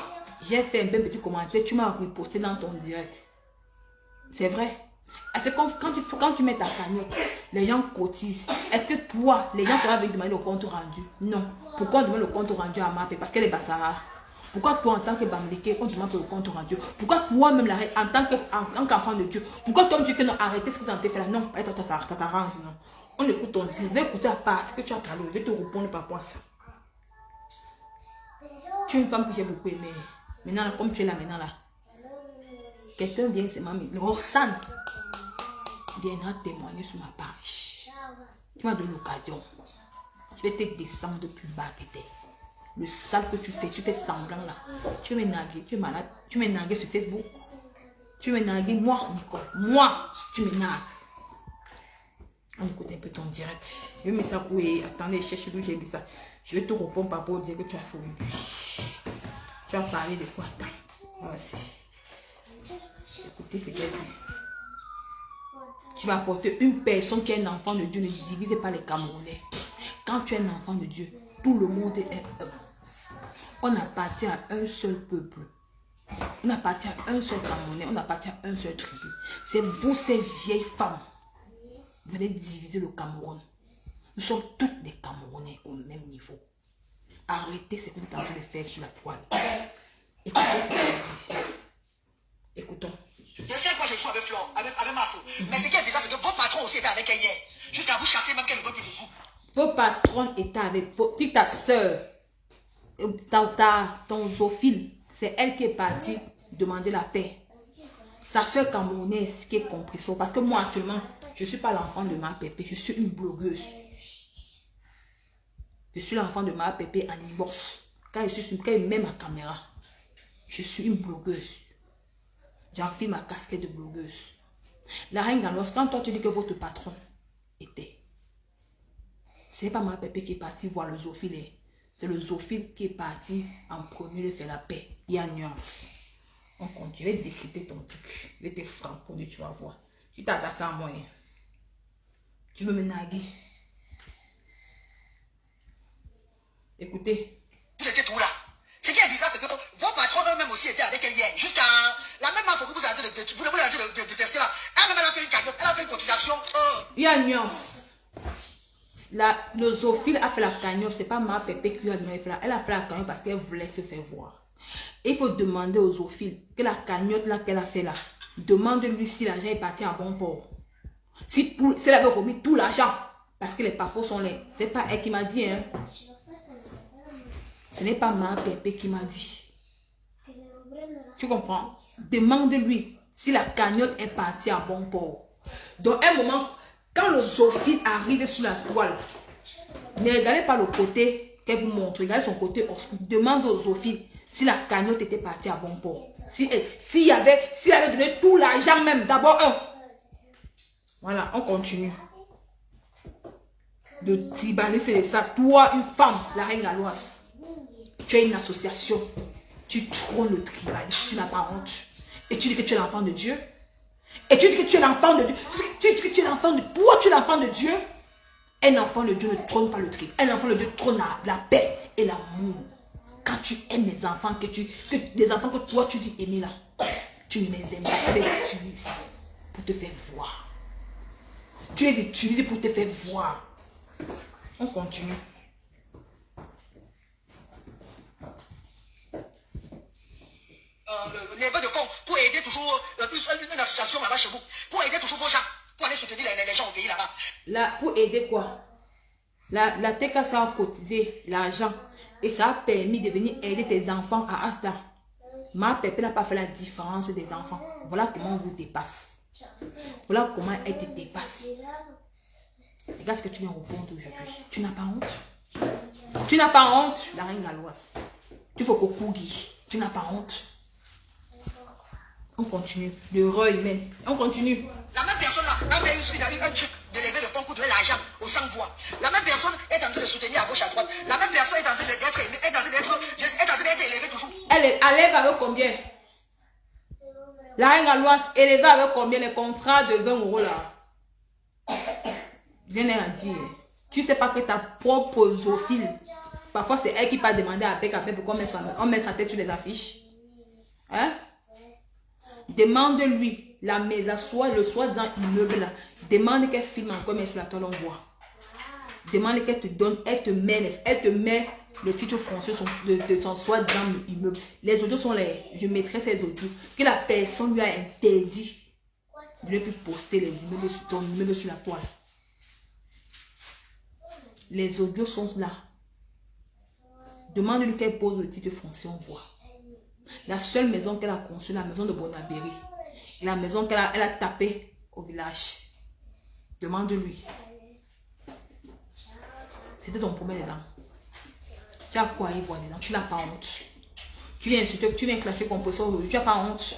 j'ai fait un petit commentaire, tu m'as reposté dans ton direct. C'est vrai. Est-ce que quand tu mets ta cagnotte, les gens cotisent. Est-ce que toi, les gens seront venus demander le compte rendu? Non. Pourquoi on demande le compte rendu à Mapé? Parce qu'elle est Bassara. Pourquoi toi, en tant que Bamileke, on demande le compte rendu? Pourquoi toi-même, en tant qu'enfant de Dieu, pourquoi toi, tu dis que non, arrêtez ce que tu as fait là? Non, ça t'arrange, non. On écoute ton dire. Je vais écouter la partie que tu as parlé. Je vais te répondre par rapport à ça. Tu es une femme que j'ai beaucoup aimée. Maintenant, là, comme tu es là, maintenant, là. Quelqu'un vient, c'est mamie. Roxane viendra témoigner sur ma page. Tu m'as donné l'occasion. Je vais te descendre de plus bas que t'es. Le sale que tu fais semblant là. Tu m'es nargué, tu es malade. Tu m'es nargué sur Facebook. Tu m'es nargué, moi, Nicole. Moi, tu me nargues. On écoute un peu ton direct. Je vais mettre ça pour... Attendez, cherchez d'où j'ai mis ça. Je vais te répondre par rapport au dire que tu as fait aujourd'hui. Tu as parlé de quoi? Attends. Voici. Écoutez ce qu'elle dit. Tu vas apporter une personne qui est un enfant de Dieu. Ne divisez pas les Camerounais. Quand tu es un enfant de Dieu, tout le monde est un. On appartient à un seul peuple. On appartient à un seul Camerounais. On appartient à un seul tribu. C'est vous, ces vieilles femmes. Vous allez diviser le Cameroun. Nous sommes toutes des Camerounais au même niveau. Arrêtez ce que vous êtes en train de faire sur la toile. Écoutez ce qu'elle dit. Écoutons. Je sais quoi je joue avec Flore, avec ma fou. Mais ce qui est bizarre, c'est que vos patrons aussi étaient avec elle hier. Jusqu'à vous chasser même qu'elle ne veut plus de vous. Vos patrons étaient avec vous. Ta soeur, ton zoophile, c'est elle qui est partie demander la paix. Sa soeur camerounaise qui est comprise. Parce que moi actuellement, je ne suis pas l'enfant de ma pépé, je suis une blogueuse. Je suis l'enfant de ma pépé en divorce. Quand je mets ma caméra, je suis une blogueuse. J'enfile ma casquette de blogueuse. La reine Galoise, quand toi tu dis que votre patron était, c'est pas ma pépé qui est parti voir le zoophile. C'est le zoophile qui est parti en premier de faire la paix. Il y a nuance. On continue de décrypter ton truc. Je vais te franco-dire, tu vas voir. Tu t'attaques à moi. Tu veux me naguer. Écoutez. Vous étiez tout là. Ce qui est bizarre, c'est que vos patrons eux-mêmes aussi étaient avec elle hier. Jusqu'à La même info que vous avez de tester là, elle-même elle a fait une cagnotte, elle a fait une cotisation. Il y a une nuance. Le zoophile a fait la cagnotte, c'est pas ma pépé qui a donné. Elle a fait la cagnotte parce qu'elle voulait se faire voir. Et il faut demander aux zoophiles que la cagnotte là qu'elle a fait là, demande-lui si l'argent est parti à bon port. Si elle avait remis tout l'argent, parce que les papos sont là. C'est pas elle qui m'a dit, hein. Ce n'est pas ma pépé qui m'a dit. Tu comprends? Demande-lui si la cagnotte est partie à bon port. Dans un moment, quand le zoophile arrive sur la toile, ne regardez pas le côté qu'elle vous montre, regardez son côté obscur. Demande au zoophile si la cagnotte était partie à bon port. S'il avait donné tout l'argent même, d'abord un. Voilà, on continue. De tribaliser ça. Toi, une femme, la reine galloise, tu es une association. Tu trônes le tribalisme, tu n'as pas honte. Et tu dis que tu es l'enfant de Dieu. Et tu dis que tu es l'enfant de Dieu. Tu dis que tu es l'enfant de... Toi, tu es l'enfant de Dieu. Un enfant de Dieu ne trône pas le tribalisme. Un enfant de Dieu trône la paix et l'amour. Quand tu aimes les enfants, les enfants que toi tu dis aimer là, tu ne les aimes pas, tu les utilises pour te faire voir. Tu les utilises pour te faire voir. On continue. Les levées de fonds pour aider toujours une association là-bas chez vous, pour aider toujours vos gens, pour aller soutenir les gens au pays là-bas. Pour aider quoi? La TKC a cotisé l'argent et ça a permis de venir aider tes enfants à Asda. Ma pépé n'a pas fait la différence des enfants. Voilà comment on vous dépasse. Voilà comment elle te dépasse. Regarde ce que tu viens répondre aujourd'hui. Tu n'as pas honte? Tu n'as pas honte, la reine galloise. Tu faut Kokugi. Tu n'as pas honte. On continue. L'erreur humaine. On continue. La même personne là a fait un truc de lever le fonds pour donner l'argent aux sans-voix. La même personne est en train de soutenir à gauche à droite. La même personne est en train d'être élevée toujours. Elle élève avec combien? La reine galloise élève avec combien les contrats de 20 € là? Viens à dire. Tu sais pas que ta propre zoophile, parfois c'est elle qui va demander à Pek pourquoi on met sa tête sur les affiches. Hein? Demande-lui le soi-disant immeuble là. Demande qu'elle filme encore, mais sur la toile on voit. Demande qu'elle te donne, elle te met le titre foncier de son soi-disant immeuble. Les audios sont les. Je mettrai ces audios. Que la personne lui a interdit de ne plus poster les immeubles sur ton immeuble sur la toile. Les audios sont là. Demande-lui qu'elle pose le titre foncier, on voit. La seule maison qu'elle a conçue, la maison de Bonabéry. La maison qu'elle a tapée au village. Demande-lui. C'était ton problème dedans. Tu as quoi y voir dedans? Tu n'as pas honte. Tu viens insulter, tu viens clasher compression aujourd'hui. Tu n'as pas honte.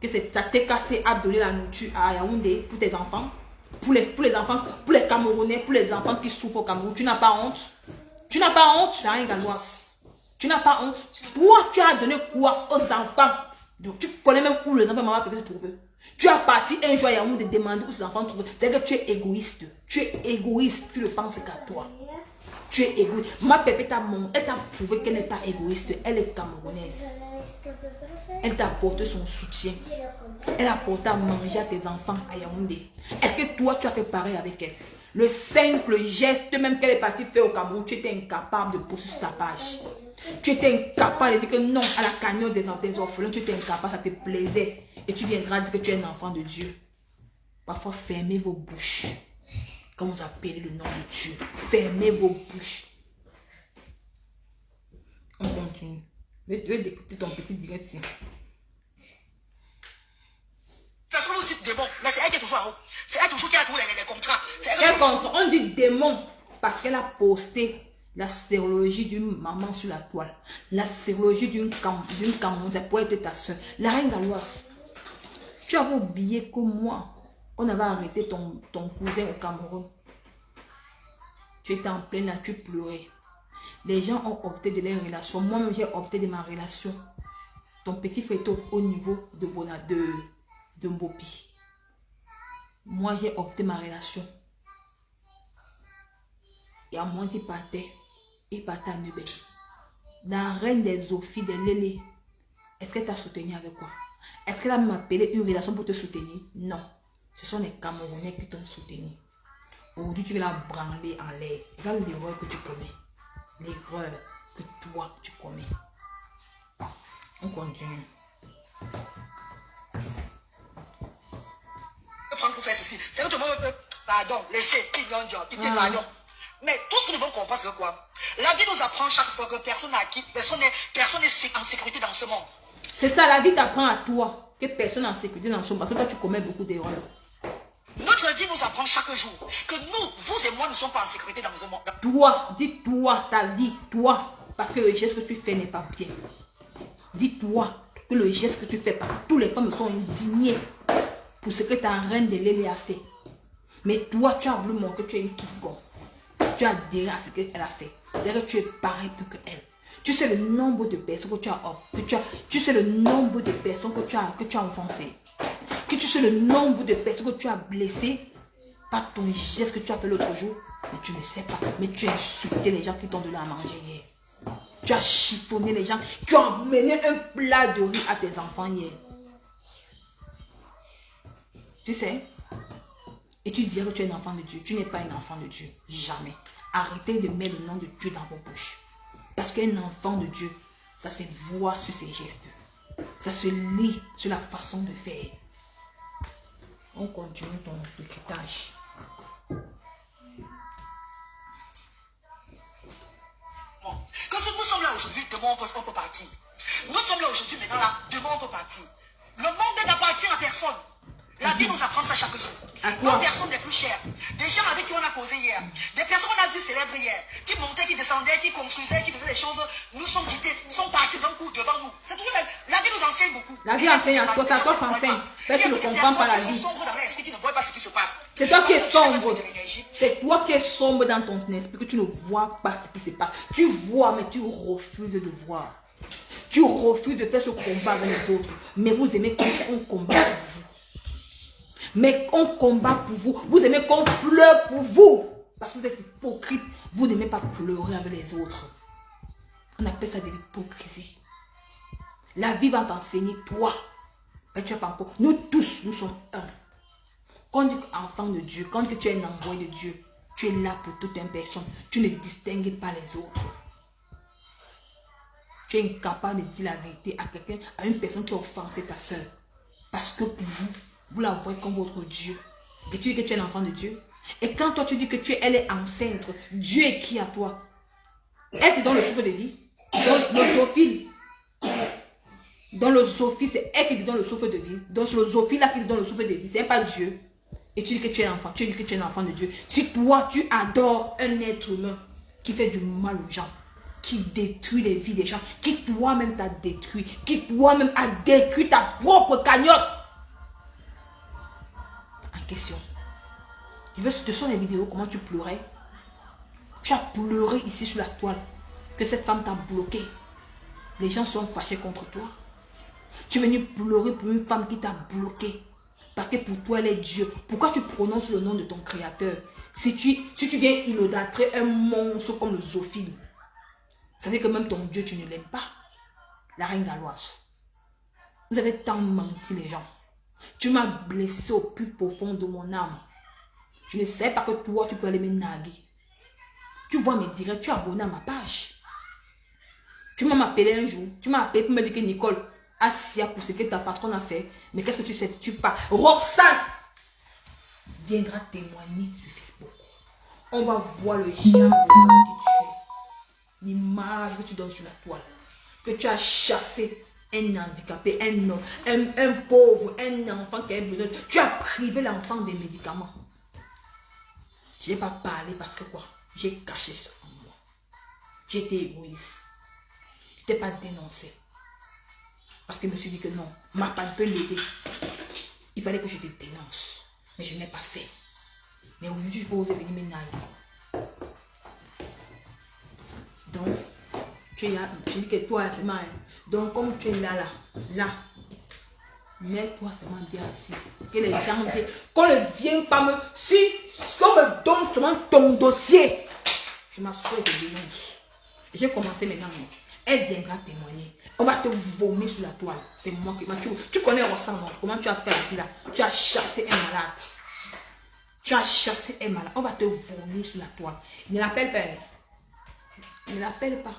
Que ça t'est cassé à donner la nourriture à Yaoundé pour tes enfants. Pour les enfants, pour les Camerounais, pour les enfants qui souffrent au Cameroun. Tu n'as pas honte. Tu n'as pas honte, la reine galloise. Tu n'as pas honte. Toi, tu as donné quoi aux enfants? Donc, tu connais même où les enfants maman peuvent se trouver. Tu as parti un jour à Yaoundé de demander où ces enfants se trouvent. C'est que tu es égoïste. Tu es égoïste. Tu ne penses qu'à toi. Tu es égoïste. Ma pépé elle t'a prouvé qu'elle n'est pas égoïste. Elle est camerounaise. Elle t'a apporté son soutien. Elle a apporté à manger à tes enfants à Yaoundé. Est-ce que toi, tu as fait pareil avec elle? Le simple geste même qu'elle est partie faire au Cameroun, tu étais incapable de poster sur ta page. Tu étais incapable de dire que non à la cagnotte des orphelins. Tu étais incapable, ça te plaisait. Et tu viendras dire que tu es un enfant de Dieu. Parfois, fermez vos bouches. Quand vous appelez le nom de Dieu, fermez vos bouches. On continue. Je vais écouter ton petit direct ici. Parce que vous dites démon, mais c'est elle qui est toujours en haut. C'est elle toujours qui a tous les contrats. Quel contrat? On dit démon parce qu'elle a posté la sérologie d'une maman sur la toile. La sérologie d'une Cameroun, ça pourrait être ta soeur. La reine galloise, tu avais oublié que moi, on avait arrêté ton cousin au Cameroun. Tu étais en pleine nature, tu pleurais. Les gens ont opté de leur relation. Moi-même, j'ai opté de ma relation. Ton petit frère est au niveau de Mbopi. Moi, j'ai opté ma relation. Et à moi, il partait à Nubel. La reine des zoophiles, de Lélé, est-ce qu'elle t'a soutenu avec quoi? Est-ce qu'elle a m'appelé une relation pour te soutenir? Non. Ce sont les Camerounais qui t'ont soutenu. Aujourd'hui, tu vas la branler en l'air. Regarde l'erreur que tu commets. L'erreur que toi, tu commets. On continue. Prendre pour faire ceci. C'est que tout le monde pardon, laissez, pardon. Mais tout ce que nous devons comprendre, c'est quoi? La vie nous apprend chaque fois que personne n'est en sécurité dans ce monde. C'est ça, la vie t'apprend à toi que personne n'est en sécurité dans ce monde parce que toi, tu commets beaucoup d'erreurs. Notre vie nous apprend chaque jour que nous, vous et moi, ne sommes pas en sécurité dans ce monde. Toi, dis-toi, ta vie, toi, parce que le geste que tu fais n'est pas bien. Dis-toi que le geste que tu fais, parce que toutes les femmes sont indignées pour ce que ta reine de Lélé a fait. Mais toi, tu as voulu montrer que tu es une quiconque. Tu as adhéré à ce qu'elle a fait. C'est-à-dire que tu es pareil que elle. Tu sais le nombre de personnes que tu as, tu sais le nombre de personnes que tu as offensées. Que tu sais le nombre de personnes que tu as blessées par ton geste que tu as fait l'autre jour. Mais tu ne sais pas. Mais tu as insulté les gens qui t'ont donné à manger hier. Tu as chiffonné les gens qui ont amené un plat de riz à tes enfants hier. Tu sais? Et tu dirais que tu es un enfant de Dieu. Tu n'es pas un enfant de Dieu. Jamais. Arrêtez de mettre le nom de Dieu dans vos bouches. Parce qu'un enfant de Dieu, ça se voit sur ses gestes. Ça se lit sur la façon de faire. On continue ton écritage. Que nous sommes là aujourd'hui, demain on peut partir. Nous sommes là aujourd'hui, maintenant là, demain on peut partir. Le monde n'appartient à personne. La vie nous apprend ça chaque jour. Nos personnes les plus chères. Des gens avec qui on a causé hier. Des personnes qu'on a dû célébrer hier. Qui montaient, qui descendaient, qui construisaient, qui faisaient des choses. Nous sommes quittés, sont partis d'un coup devant nous. C'est toujours la vie nous enseigne beaucoup. La vie enseigne à toi, ça toi s'enseigne. Parce que tu ne comprends pas la vie. Qui ne voient pas ce qui se passe. C'est toi qui es sombre. C'est toi qui es sombre dans ton esprit que tu ne vois pas ce qui se passe. Tu vois, mais tu refuses de voir. Tu refuses de faire ce combat avec les autres. Mais vous aimez qu'on combat pour vous. Mais on combat pour vous. Vous aimez qu'on pleure pour vous. Parce que vous êtes hypocrite. Vous n'aimez pas pleurer avec les autres. On appelle ça de l'hypocrisie. La vie va t'enseigner, toi. Mais tu n'as pas encore. Nous tous, nous sommes un. Quand tu es enfant de Dieu, quand tu es un envoyé de Dieu, tu es là pour toute une personne. Tu ne distingues pas les autres. Tu es incapable de dire la vérité à quelqu'un, à une personne qui a offensé ta soeur. Parce que pour vous, vous la voyez comme votre Dieu. Et tu dis que tu es l'enfant de Dieu. Et quand toi tu dis que elle est enceinte, Dieu est qui à toi? Elle te donne le souffle de vie. Dans le Sophie, c'est elle qui te donne le souffle de vie. Dans le Sophie là qui te donne le souffle de vie, c'est pas Dieu. Et tu dis que tu es enfant, tu dis que tu es un enfant de Dieu. Si toi tu adores un être humain qui fait du mal aux gens, qui détruit les vies des gens, qui toi-même t'a détruit, qui toi-même a détruit ta propre cagnotte. En question. Je veux te sur les vidéos comment tu pleurais. Tu as pleuré ici sur la toile que cette femme t'a bloqué. Les gens sont fâchés contre toi. Tu es venu pleurer pour une femme qui t'a bloqué. Parce que pour toi, elle est Dieu. Pourquoi tu prononces le nom de ton créateur? Si tu viens idolâtrer un monstre comme le zoophile, ça veut dire que même ton Dieu, tu ne l'aimes pas. La reine galloise. Vous avez tant menti les gens. Tu m'as blessé au plus profond de mon âme. Tu ne sais pas que toi, tu peux aller me narguer. Tu vois mes directs, tu es abonné à ma page. Tu m'as appelé un jour. Tu m'as appelé pour me dire que Nicole, Asia, pour ce que ta patronne a fait. Mais qu'est-ce que tu sais? Tu pars. Roxane viendra témoigner sur Facebook. On va voir le genre de femme que tu es. L'image que tu donnes sur la toile. Que tu as chassé un handicapé, un homme, un pauvre, un enfant qui a besoin. Tu as privé l'enfant des médicaments. Je n'ai pas parlé parce que quoi? J'ai caché ça en moi. J'ai été égoïste. Je n'ai pas dénoncé. Parce que je me suis dit que non, ma femme peut l'aider. Il fallait que je te dénonce. Mais je n'ai pas fait. Mais aujourd'hui, je peux oser venir me naïver. Donc, tu es là. Je dis que toi, c'est mal. Donc, comme tu es là, mets-toi seulement bien assis. Que les gens viennent. Qu'on ne vienne pas me... Si on me donne seulement ton dossier, je m'assois et je dénonce. J'ai commencé maintenant. Elle viendra témoigner. On va te vomir sur la toile. C'est moi qui... Tu connais Rossand, non? Comment tu as fait la vie là? Tu as chassé un malade. Tu as chassé un malade. On va te vomir sur la toile. Ne l'appelle pas. Ne l'appelle pas.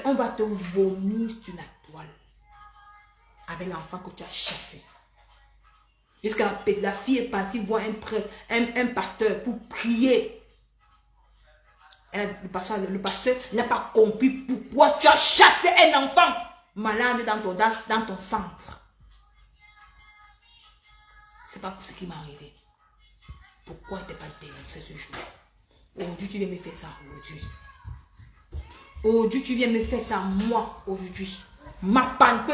On va te vomir sur la toile. Avec l'enfant que tu as chassé. Jusqu'à la fille est partie voir un prêtre, un pasteur pour prier. Le pasteur n'a pas compris pourquoi tu as chassé un enfant malade dans ton centre. C'est pas pour ce qui m'est arrivé. Pourquoi il ne t'a pas dénoncé ce jour? Aujourd'hui, tu viens me faire ça aujourd'hui. Aujourd'hui, tu viens me faire ça moi aujourd'hui. Ma panne,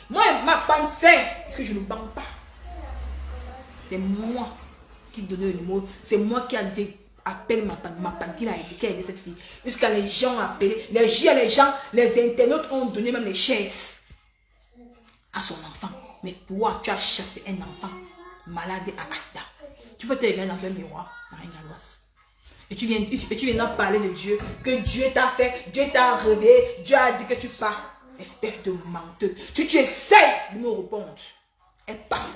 ma panne sait que je ne bande pas. C'est moi qui donne le mot. C'est moi qui a dit appelle ma panne qui a aidé cette fille. Jusqu'à les gens ont appelé. Les internautes ont donné même les chaises à son enfant. Mais toi, tu as chassé un enfant malade à Asda. Tu peux te regarder dans un miroir, Marie-Galoise. Et tu viens parler de Dieu. Que Dieu t'a fait, Dieu t'a réveillé, Dieu a dit que tu pars. Espèce de menteuse. Si tu essaies de me répondre, elle passe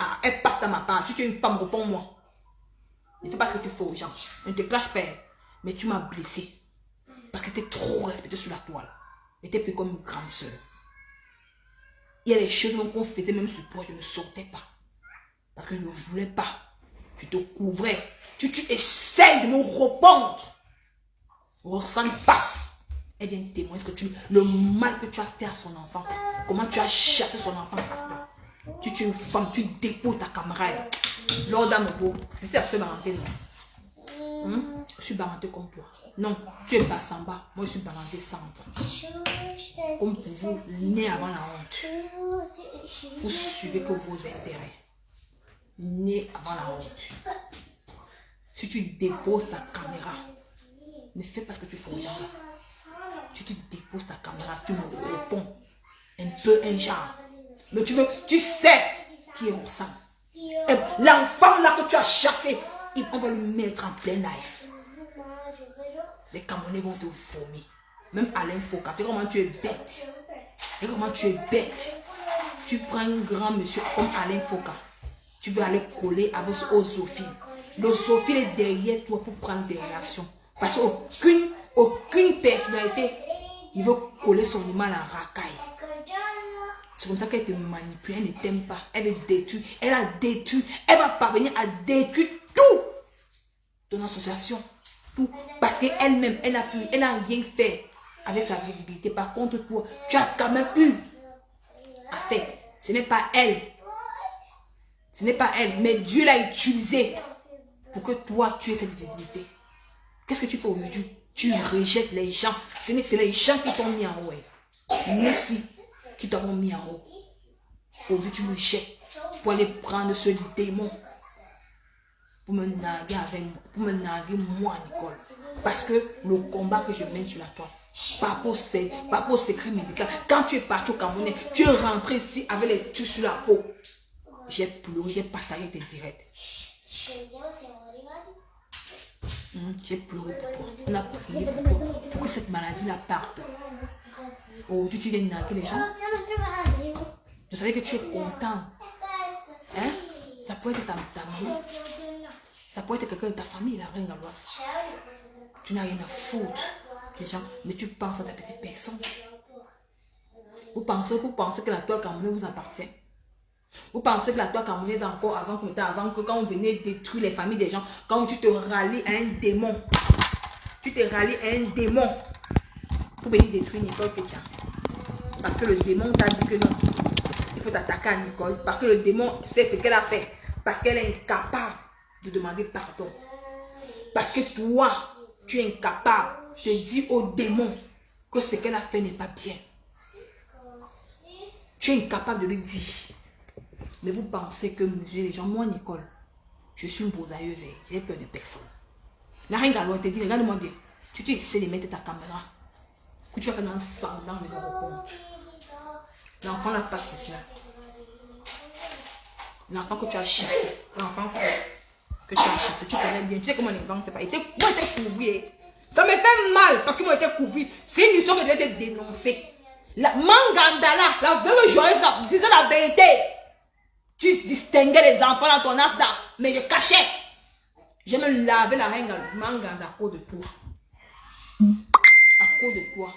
à ma part. Si tu es une femme, réponds-moi. Ne fais pas ce que tu fais aux gens. Ne te clash pas. Mais tu m'as blessé. Parce que tu étais trop respectée sur la toile. Tu étais plus comme une grande soeur. Il y a des choses qu'on faisait même sur toi. Je ne sortais pas. Parce que je ne voulais pas. Tu te couvrais. Tu essaies de me répondre. Rossand passe. Elle vient témoigner le mal que tu as fait à son enfant. Comment tu as chassé son enfant à ça. Tu es une femme, tu déposes ta camarade. Lors d'un mot, je suis la seule barantée, non? Je suis barantée comme toi. Non, tu es Bassamba. Moi, je suis barantée centre. Comme pour vous, né avant la honte. Vous suivez que vos intérêts. Né avant la honte. Si tu déposes ta caméra, ne fais pas ce que tu fais aux gens. Tu te déposes ta caméra, tu me réponds. Un peu un genre. Mais tu sais qui est Rossand. L'enfant là que tu as chassé, on va le mettre en plein life. Les Camerounais vont te vomir. Même Alain Foka, tu sais comment tu es bête. Et comment tu es bête. Tu prends un grand monsieur comme Alain Foka. Tu veux aller coller avec Osophile. L'Osophile est derrière toi pour prendre des relations. Parce qu'aucune personnalité ne veut coller son image en racaille. C'est comme ça qu'elle te manipule, elle ne t'aime pas, elle est détruite, elle a détruit, elle va parvenir à détruire tout ton association, tout, parce qu'elle-même, elle n'a rien fait avec sa visibilité. Par contre, toi, tu as quand même eu à faire. Ce n'est pas elle, mais Dieu l'a utilisé pour que toi, tu aies cette visibilité. Qu'est-ce que tu fais aujourd'hui? Tu rejettes les gens, c'est les gens qui t'ont mis en haut. Merci. Qui t'ont mis en haut. Aujourd'hui, tu me jettes pour aller prendre ce démon pour me narguer avec moi, pour me narguer moi, Nicole. Parce que le combat que je mène sur la toile, pas pour secret médical. Quand tu es parti au Cameroun, tu es rentré ici avec les trucs sur la peau. J'ai pleuré, j'ai partagé tes directs. J'ai pleuré pour toi. On a prié pour toi, pour que cette maladie la parte. Aujourd'hui, tu viens narguer les gens. Je savais que tu es content. Hein? Ça pourrait être ta maman. Ça pourrait être quelqu'un de ta famille, la reine Galoise. Tu n'as rien à foutre. Les gens, mais tu penses à ta petite personne. Vous pensez que la toile camerounaise vous appartient. Vous pensez que la toile camerounaise encore avant que quand on venait détruire les familles des gens, quand tu te rallies à un démon. Tu te rallies à un démon pour venir détruire Nicole Pétia. Parce que le démon t'a dit que non. Il faut t'attaquer à Nicole. Parce que le démon sait ce qu'elle a fait. Parce qu'elle est incapable de demander pardon. Parce que toi, tu es incapable de dire au démon que ce qu'elle a fait n'est pas bien. Tu es incapable de lui dire. Mais vous pensez que, monsieur, les gens, moi, Nicole, je suis une brosailleuse et j'ai peur de personne. La reine Galoise te dit, regarde-moi bien. Tu essaies de mettre ta caméra. Que tu vas faire dans semblant de me répondre. L'enfant là passe ici. L'enfant que tu as chassé. L'enfant que tu as chassé. Tu connais bien. Tu sais comment on invente pas. Moi, t'es couvrier. Ça me fait mal parce qu'ils m'ont été couverts. C'est une histoire qui doit être dénoncée. La Mangandala, la veuve joyeuse, disait la vérité. Tu distinguais les enfants dans ton asda, mais je cachais. Je me lavais la reine Manganda à cause de toi. À cause de toi.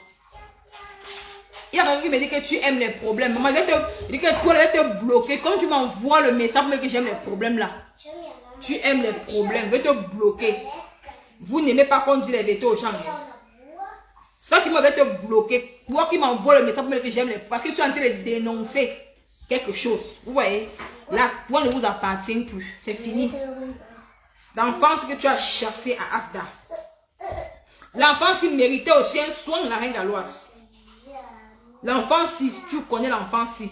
Il y a quelqu'un qui me dit que tu aimes les problèmes. Maman, je dis que toi, elle te bloquer. Comme tu m'envoies le message, mais que j'aime les problèmes là. Tu aimes les problèmes, je vais te bloquer. Vous n'aimez pas qu'on dit les vérités aux gens. Ça qui m'avait te bloquer. Toi qui m'envoie le message pour me dire que j'aime les problèmes. Parce que je suis en train de dénoncer quelque chose. Vous voyez, là, toi ne vous appartient plus. C'est fini. L'enfance que tu as chassé à Asda. L'enfance, il méritait aussi un soin de la reine galloise. L'enfant, si tu connais l'enfant, si.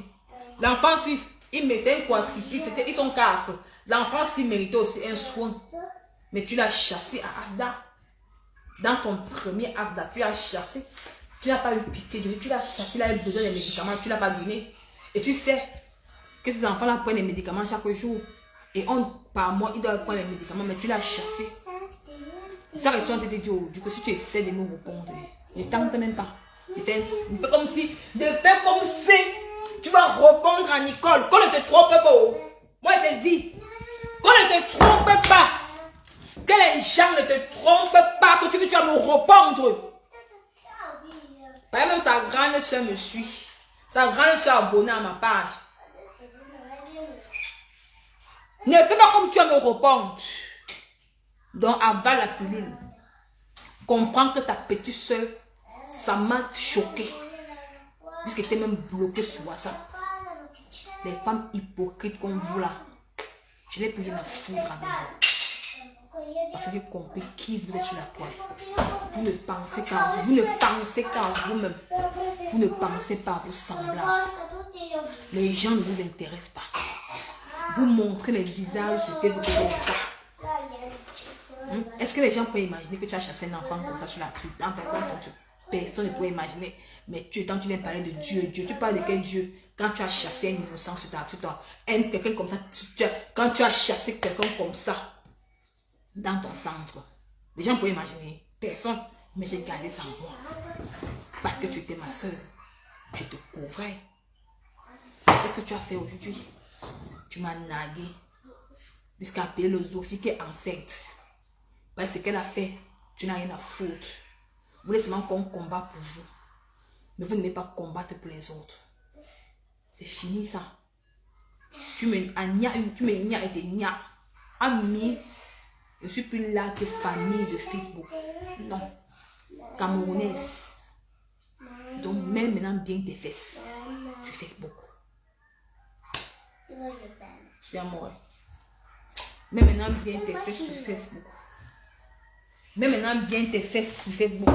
L'enfant, si il méritait un quadriptyque, ils sont 4. L'enfant, il méritait aussi un soin. Mais tu l'as chassé à Asda. Dans ton premier Asda, tu l'as chassé. Tu n'as pas eu pitié de lui. Tu l'as chassé, il a eu besoin des médicaments, tu ne l'as pas donné. Et tu sais que ces enfants-là prennent des médicaments chaque jour. Et par mois, ils doivent prendre les médicaments, mais tu l'as chassé. Ça reste de Dieu. Du coup, si tu essaies de nous répondre, ne tente même pas. Fais comme si, tu vas répondre à Nicole. Qu'on ne te trompe pas. Moi, je te dis, qu'on ne te trompe pas. Que les gens ne te trompent pas. Que tu vas me répondre. Par exemple, sa grande soeur me suit. Sa grande soeur abonnée à ma page. Ne fais pas comme tu vas me répondre. Donc, avale la pilule. Comprends que ta petite soeur, ça m'a choqué. Puisqu'elle était même bloquée sur WhatsApp. Les femmes hypocrites comme vous là, je n'ai plus rien à foutre avec vous. Parce que j'ai compris qui vous êtes sur la toile. Vous ne pensez qu'à vous. Vous ne pensez qu'à vous-même. Vous ne pensez pas à vos semblables. Les gens ne vous intéressent pas. Vous montrez les visages sur Facebook. Est-ce que les gens peuvent imaginer que tu as chassé un enfant comme ça sur la rue, dans ton compte? Personne ne peut imaginer. Mais quand tu viens parler de Dieu, tu parles de quel Dieu? Quand tu as chassé un innocent sur toi, quelqu'un comme ça, quand tu as chassé quelqu'un comme ça dans ton centre, les gens peuvent imaginer. Personne. Mais j'ai gardé ça en moi. Parce que tu étais ma soeur. Je te couvrais. Qu'est-ce que tu as fait aujourd'hui? Tu m'as nagué. Jusqu'à appeler le Zophie qui est enceinte. Parce que ce qu'elle a fait, tu n'as rien à foutre. Vous voulez seulement qu'on combat pour vous. Mais vous n'aimez pas combattre pour les autres. C'est fini ça. Tu me nias et des nias. Amis, je suis plus là que famille de Facebook. Non. Camerounaise. Donc même maintenant bien tes fesses sur Facebook. Je suis amoureux. Mais maintenant bien tes fesses sur Facebook. Mais maintenant bien tes fesses sur Facebook.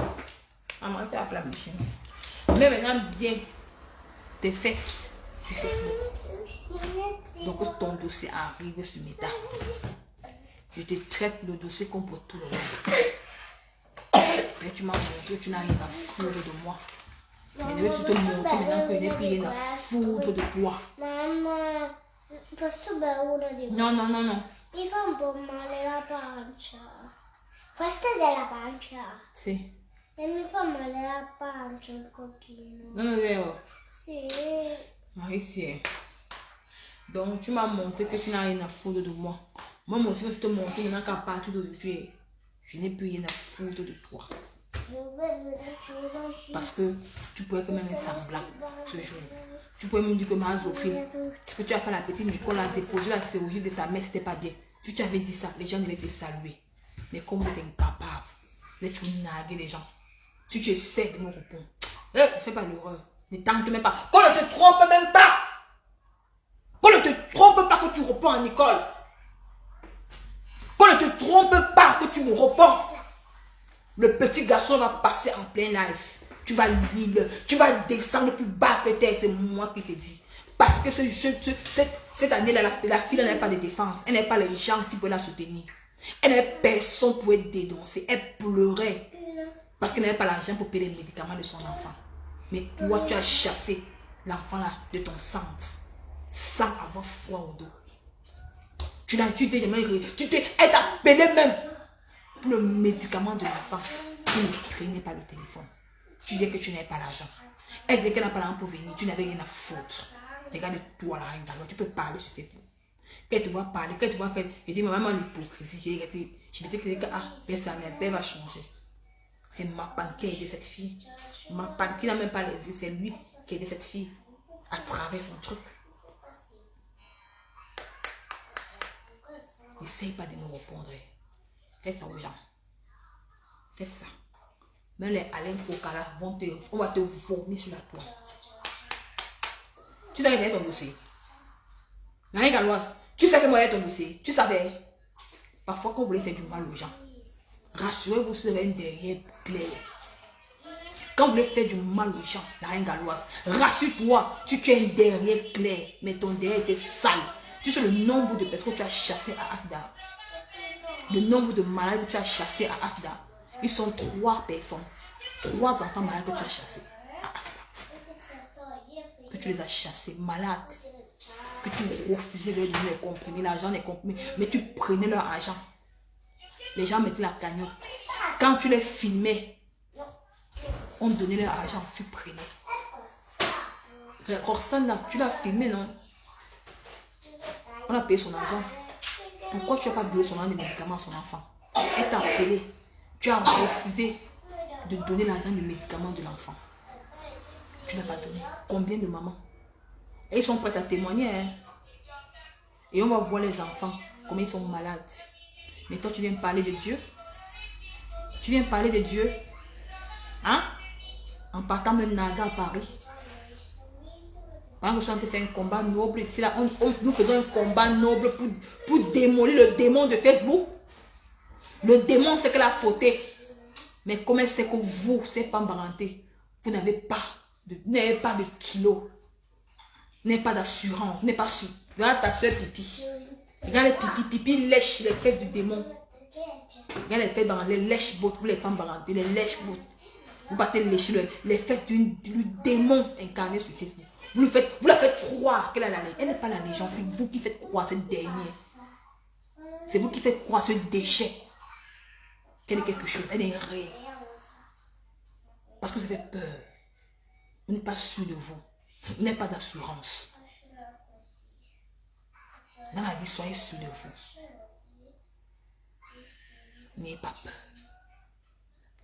Maman, tu as appelé la machine. Mais maintenant bien tes fesses sur Facebook. Donc ton dossier arrive sur Meta. Je te traite le dossier comme pour tout le monde. Mais tu m'as montré que tu n'as rien à foutre de moi. Mais je vais te montrer maintenant que je n'ai plus rien à foutre de toi. Mamma, posso bere uno di No, no, no, no. Mi fa un po' male la pancia. Questa è della pancia. Sì. E mi fa male la pancia un pochino. Non è vero? Sì. Ici. Donc, tu m'as montré que tu n'as rien à foutre de moi. Moi, aussi, je te montre maintenant qu'à partir d'aujourd'hui, je n'ai plus rien à foutre de toi. Parce que tu pouvais faire même un semblant ce jour. Tu pouvais me dire que ma Zophie, ce que tu as fait à la petite Nicole a déposé la chirurgie de sa mère, c'était pas bien. Si tu avais dit ça, les gens devaient te saluer. Mais comme vous êtes incapable, vous êtes naguer les gens. Si tu essaies de me répondre, ne fais pas l'erreur. Ne tente même pas. Qu'on ne te trompe même pas. Qu'on ne te trompe pas que tu réponds à Nicole. Qu'on ne te trompe pas que tu me réponds. Le petit garçon va passer en plein live. Tu vas lire, tu vas descendre plus bas que terre. C'est moi qui te dis. Parce que cette année-là, la fille n'a pas de défense. Elle n'a pas les gens qui peuvent la soutenir. Elle n'a personne pour être dénoncée. Elle pleurait. Parce qu'elle n'avait pas l'argent pour payer les médicaments de son enfant. Mais toi, tu as chassé l'enfant là de ton centre. Sans avoir froid au dos. Elle t'a appelé même pour le médicament de l'enfant. Tu ne traînais pas le téléphone. Tu disais que tu n'avais pas l'argent. Elle disait qu'elle n'a pas l'argent pour venir. Tu n'avais rien à foutre. Regarde-toi là, tu peux parler sur Facebook. Qu'elle te voit parler, qu'elle te voit faire. Je dis, maman, l'hypocrisie. Je me dis que ça va changer. C'est ma panne qui a aidé cette fille. Ma panne qui n'a même pas les vues. C'est lui qui a aidé cette fille à travers son truc. N'essaye pas de me répondre. Fais ça aux gens. Fais ça. Mais les Alain Fokala on va te vomir sur la toile. Tu sais que c'est ton dossier. Naïe Galoise, tu sais que moi j'ai ton dossier. Tu savais. Parfois quand vous voulez faire du mal aux gens, rassurez-vous si vous avez une derrière claire. Quand vous voulez faire du mal aux gens, Naïe Galoise, rassure-toi, tu as une derrière claire, mais ton derrière était sale. Tu sais le nombre de personnes que tu as chassées à Asda. Le nombre de malades que tu as chassés à Asda. Ils sont 3 personnes. 3 enfants malades que tu as chassés à Asda. Que tu les as chassés malades. Que tu refusais de leur donner les comprimés. L'argent des comprimés. Mais tu prenais leur argent. Les gens mettaient la cagnotte. Quand tu les filmais, on donnait leur argent. Tu prenais. Roxane là, tu l'as filmé, non? On a payé son argent. Pourquoi tu n'as pas donné son argent de médicaments à son enfant? Elle t'a appelé. Tu as refusé de donner l'argent de médicaments de l'enfant. Tu n'as pas donné. Combien de mamans? Et ils sont prêts à témoigner. Hein? Et on va voir les enfants, comment ils sont malades. Mais toi, tu viens parler de Dieu? Tu viens parler de Dieu? Hein? En partant même naga à Paris. Quand nous avons fait un combat noble ici, là, nous faisons un combat noble pour démolir le démon de Facebook. Le démon, c'est qu'elle a fauté. Mais comment c'est que vous, ces femmes barantées, vous n'avez pas de kilos, vous n'avez pas d'assurance, vous n'êtes pas sûr. Regarde ta soeur Pipi. Regarde les Pipi. Pipi lèche les fesses du démon. Regarde les fesses dans les lèches-bottes, vous les femmes barantées, les lèches-bottes. Vous battez les fesses du démon incarné sur Facebook. Vous la faites croire qu'elle a la légende. Elle n'est pas la légende, c'est vous qui faites croire cette dernière. C'est vous qui faites croire ce déchet. Elle est quelque chose, elle est rien. Parce que vous avez peur. Vous n'êtes pas sûr de vous. Vous n'avez pas d'assurance. Dans la vie, soyez sûr de vous. N'ayez pas peur.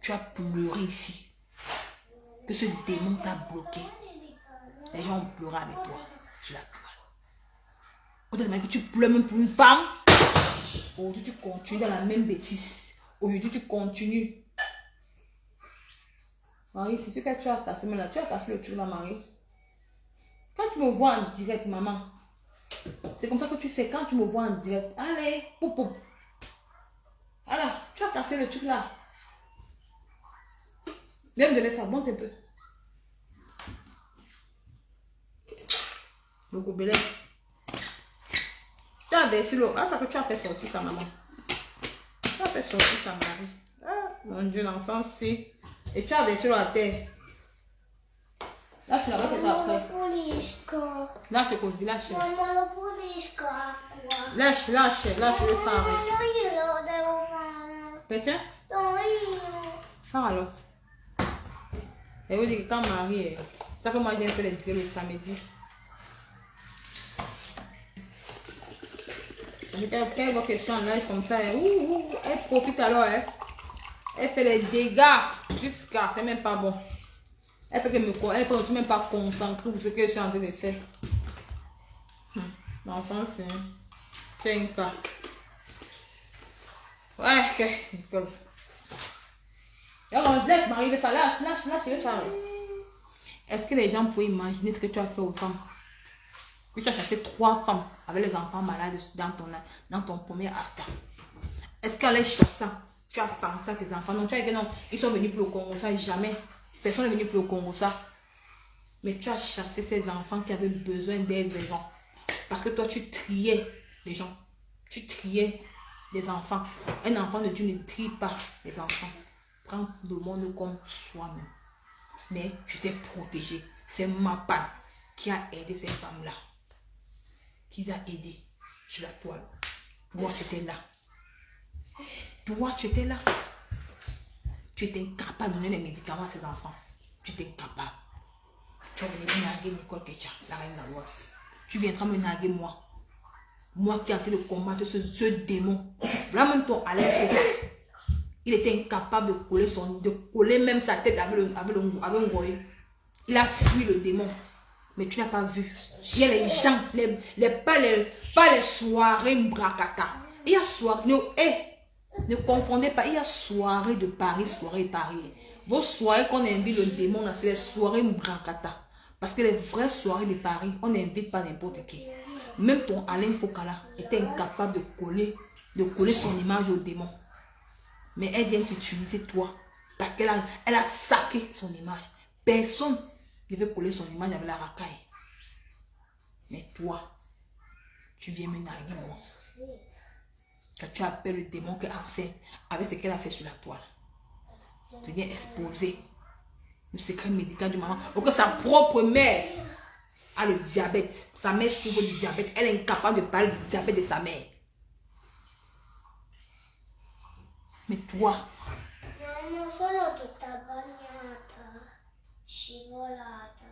Tu as pleuré ici. Que ce démon t'a bloqué. Les gens ont pleuré avec toi sur la toile. Au-delà que tu pleures même pour une femme. Aujourd'hui, tu continues dans la même bêtise. Aujourd'hui, tu continues. Marie, c'est ce que tu as cassé. Mais là, tu as cassé le truc là, Marie. Quand tu me vois en direct, maman, c'est comme ça que tu fais. Quand tu me vois en direct, allez, poup, poup. Voilà, tu as cassé le truc là. Viens me donner ça, monte un peu. Le gobelet. Tu as versé l'eau. Ah, ça que tu as fait sortir ça, maman. Tu as fait sortir ça, Marie. Ah, mon Dieu, l'enfant, c'est. Et tu as versé l'eau à terre. Là, je l'avais fait ça après. Lâche, cosy, lâche. Lâche, le phare. Peut-être? Ça alors. Et vous dites que quand Marie est. Ça que moi, j'ai fait les le samedi. Quand elle voit quelque chose en live comme ça, elle profite alors. Hein. Elle fait les dégâts jusqu'à. C'est même pas bon. Elle fait aussi même pas concentrer sur ce que je suis en train de faire. L'enfant, c'est un cas. Ouais, ok. Alors, laisse Marie le faire. Lâche le faire. Est-ce que les gens pouvaient imaginer ce que tu as fait aux femmes? Que tu as chassé 3 femmes avec les enfants malades dans ton premier Asta. Est-ce qu'à les chassant, tu as pensé à tes enfants? Non, tu as dit non, ils sont venus pour le Congo, ça, jamais. Personne n'est venu pour le Congo, ça. Mais tu as chassé ces enfants qui avaient besoin d'aide des gens. Parce que toi, tu triais les gens. Tu triais les enfants. Un enfant de Dieu ne trie pas les enfants. Prends le monde comme soi-même. Mais tu t'es protégé. C'est ma part qui a aidé ces femmes-là. Qui a aidé sur la toile. Toi, tu étais là. Toi, tu étais là. Tu étais incapable de donner les médicaments à ces enfants. Tu étais incapable. Tu vas venir narguer Nicole Kecha, la reine d'Aloise. Tu viendras me narguer moi. Moi qui ai en train de combattre ce démon. Là même ton Alain, il était incapable de coller même sa tête avec un goy. Il a fui le démon. Mais tu n'as pas vu. Il y a les gens, pas les soirées Mbrakata. Il y a soirée. Ne confondez pas. Il y a soirée de Paris, soirée Paris. Vos soirées qu'on invite le démon, c'est les soirées Mbrakata. Parce que les vraies soirées de Paris, on n'invite pas n'importe qui. Même ton Alain Fokala était incapable de coller son image au démon. Mais elle vient t'utiliser toi. Parce qu'elle a saqué son image. Personne ne veut coller son image avec la racaille. Mais toi, tu viens me narguer moi. Quand tu appelles le démon qui est enceinte avec ce qu'elle a fait sur la toile. Tu viens exposer le secret médical du maman. Ou que sa propre mère a le diabète. Sa mère souffre du diabète. Elle est incapable de parler du diabète de sa mère. Mais toi, Mamma, solo tutta bagnata, scivolata.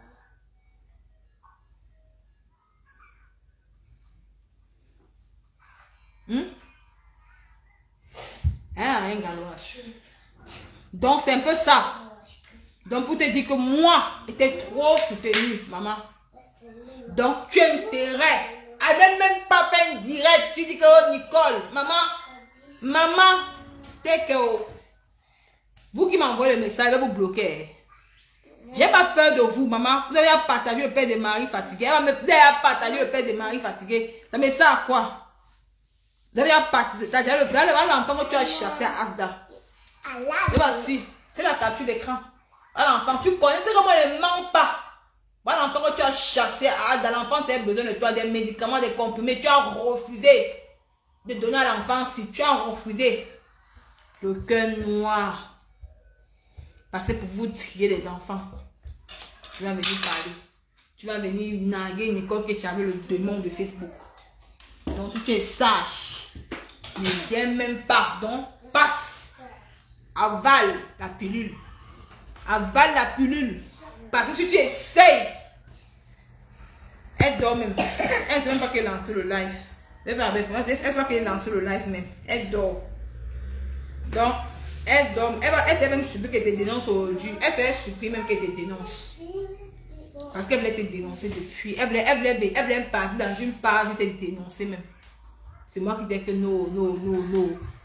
Hein, Galoche. Donc c'est un peu ça. Donc pour te dire que moi, j'étais trop soutenue, maman. Donc tu as intérêt à ne même pas faire un direct. Tu dis que oh, Nicole, maman, t'es que oh. Vous qui m'envoyez le message, je vais vous bloquer. J'ai pas peur de vous, maman. Vous avez à partager le père de Marie fatigué. Vous avez à partager le père de Marie fatigué. Ça met ça à quoi? Vous avez à partager l'enfant que tu as chassé à Asda. Et voici, fais la capture d'écran. L'enfant, tu connais, c'est comment elle ne ment pas. Voilà l'enfant que tu as chassé à Asda. L'enfant, c'est besoin de toi, des médicaments, des comprimés. Tu as refusé de donner à l'enfant si tu as refusé. Le cœur noir. Parce que pour vous trier les enfants, tu vas venir parler. Tu vas venir narguer Nicole que tu avais le démon de Facebook. Donc si tu es sage, ne viens même pas. Donc passe, avale la pilule. Avale la pilule. Parce que si tu essayes, elle dort même. Elle ne sait même pas qu'elle lance le live. Elle ne sait pas qu'elle lance le live même. Elle dort. Donc, elle dort. Elle s'est même surpris qu'elle te dénonce aujourd'hui. Elle s'est surpris même qu'elle te dénonce. Parce qu'elle voulait te dénoncer depuis. Elle voulait partir dans une page où elle te dénoncer même. C'est moi qui dis que non.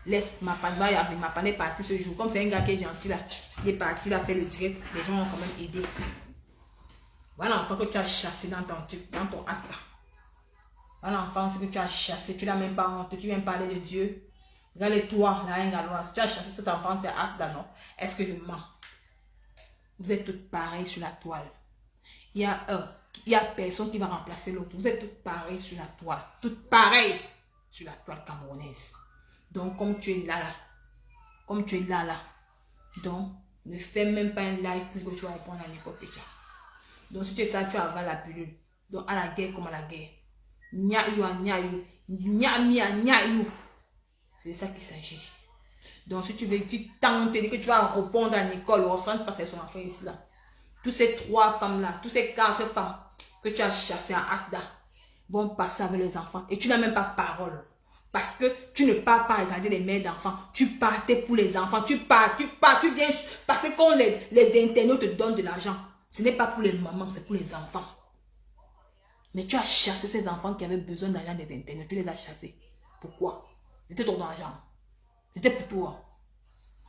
Laisse ma panne. Ma panne est partie ce jour. Comme c'est un gars qui est gentil là. Il est parti, il a fait le direct. Les gens ont quand même aidé. Voilà l'enfant que tu as chassé dans ton Asta. Voilà l'enfant que tu as chassé. Tu n'as même pas honte. Tu viens parler de Dieu. Regarde-toi, la reine galoise. Tu as chassé cet enfant, c'est Asda, non? Est-ce que je mens? Vous êtes toutes pareilles sur la toile. Il y a personne qui va remplacer l'autre. Vous êtes toutes pareilles sur la toile. Toutes pareilles sur la toile camerounaise. Donc, comme tu es là, donc, ne fais même pas un live pour que tu vas répondre à Nicole Kecha. Donc, si tu es ça, tu avales la pilule. Donc, à la guerre comme à la guerre. C'est ça qu'il s'agit. Donc, si tu veux, tu tentes que tu vas répondre à Nicole, on ne sent pas son enfant ici là. Toutes ces 3 femmes-là, toutes ces 4 femmes que tu as chassées à Asda vont passer avec les enfants. Et tu n'as même pas parole. Parce que tu ne pars pas regarder les mères d'enfants. Tu partais pour les enfants. Tu viens parce que quand les internautes te donnent de l'argent, ce n'est pas pour les mamans, c'est pour les enfants. Mais tu as chassé ces enfants qui avaient besoin d'argent des internautes. Tu les as chassés. Pourquoi? C'était ton argent. C'était pour toi.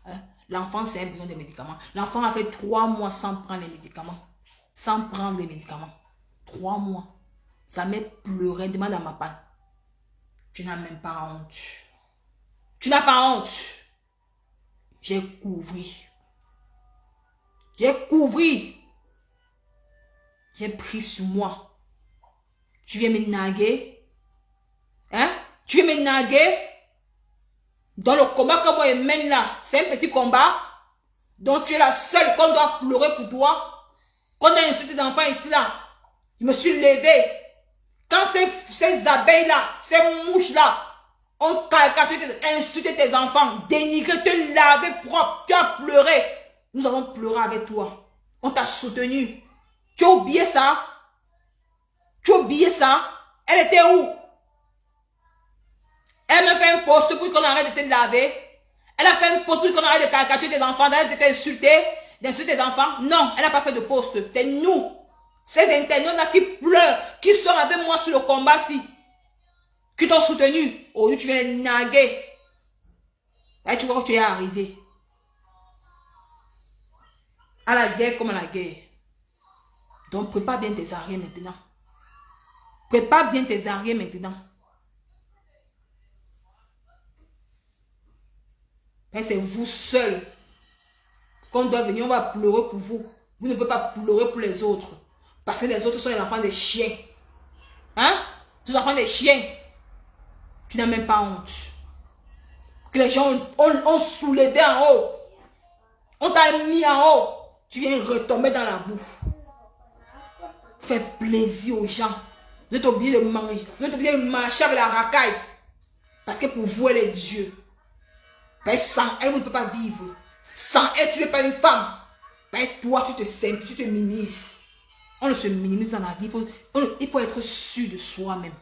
Hein? L'enfant, c'est un besoin de médicaments. L'enfant a fait 3 mois sans prendre les médicaments. 3 mois. Sa mère pleurait, demande à ma panne. Tu n'as même pas honte. Tu n'as pas honte. J'ai couvert. J'ai pris sur moi. Tu viens me narguer? Hein? Tu viens me narguer? Dans le combat que moi je mène là, c'est un petit combat. Donc tu es la seule qu'on doit pleurer pour toi. Quand on a insulté des enfants ici là, je me suis levé. Quand ces abeilles là, ces mouches là, On caricature, insulté tes enfants, dénigré, te laver propre, tu as pleuré. Nous avons pleuré avec toi. On t'a soutenu. Tu as oublié ça? Tu as oublié ça? Elle était où? Elle me fait un post pour qu'on arrête de te laver. Elle a fait un post pour qu'on arrête de caricaturer tes enfants, d'arrêter de t'insulter, d'insulter tes enfants. Non, elle n'a pas fait de post. C'est nous, ces internautes-là qui pleurent, qui sont avec moi sur le combat-ci, qui t'ont soutenu. Aujourd'hui, tu viens les naguer. Et tu vois que tu es arrivé. À la guerre comme à la guerre. Donc, prépare bien tes arrières maintenant. Prépare bien tes arrières maintenant. Mais c'est vous seul qu'on doit venir, on va pleurer pour vous. Vous ne pouvez pas pleurer pour les autres. Parce que les autres sont les enfants des chiens. Hein? Les enfants des chiens. Tu n'as même pas honte. Que les gens ont soulevé en haut. On t'a mis en haut. Tu viens retomber dans la bouffe. Fais plaisir aux gens. Vous êtes obligé de manger. Vous êtes obligé de marcher avec la racaille. Parce que pour vous, elle est Dieu. Mais sans elle, vous ne pouvez pas vivre. Sans elle, tu n'es pas une femme. Mais toi, tu te simplifies, tu te minimises. On ne se minimise dans la vie. Il faut être sûr de soi-même.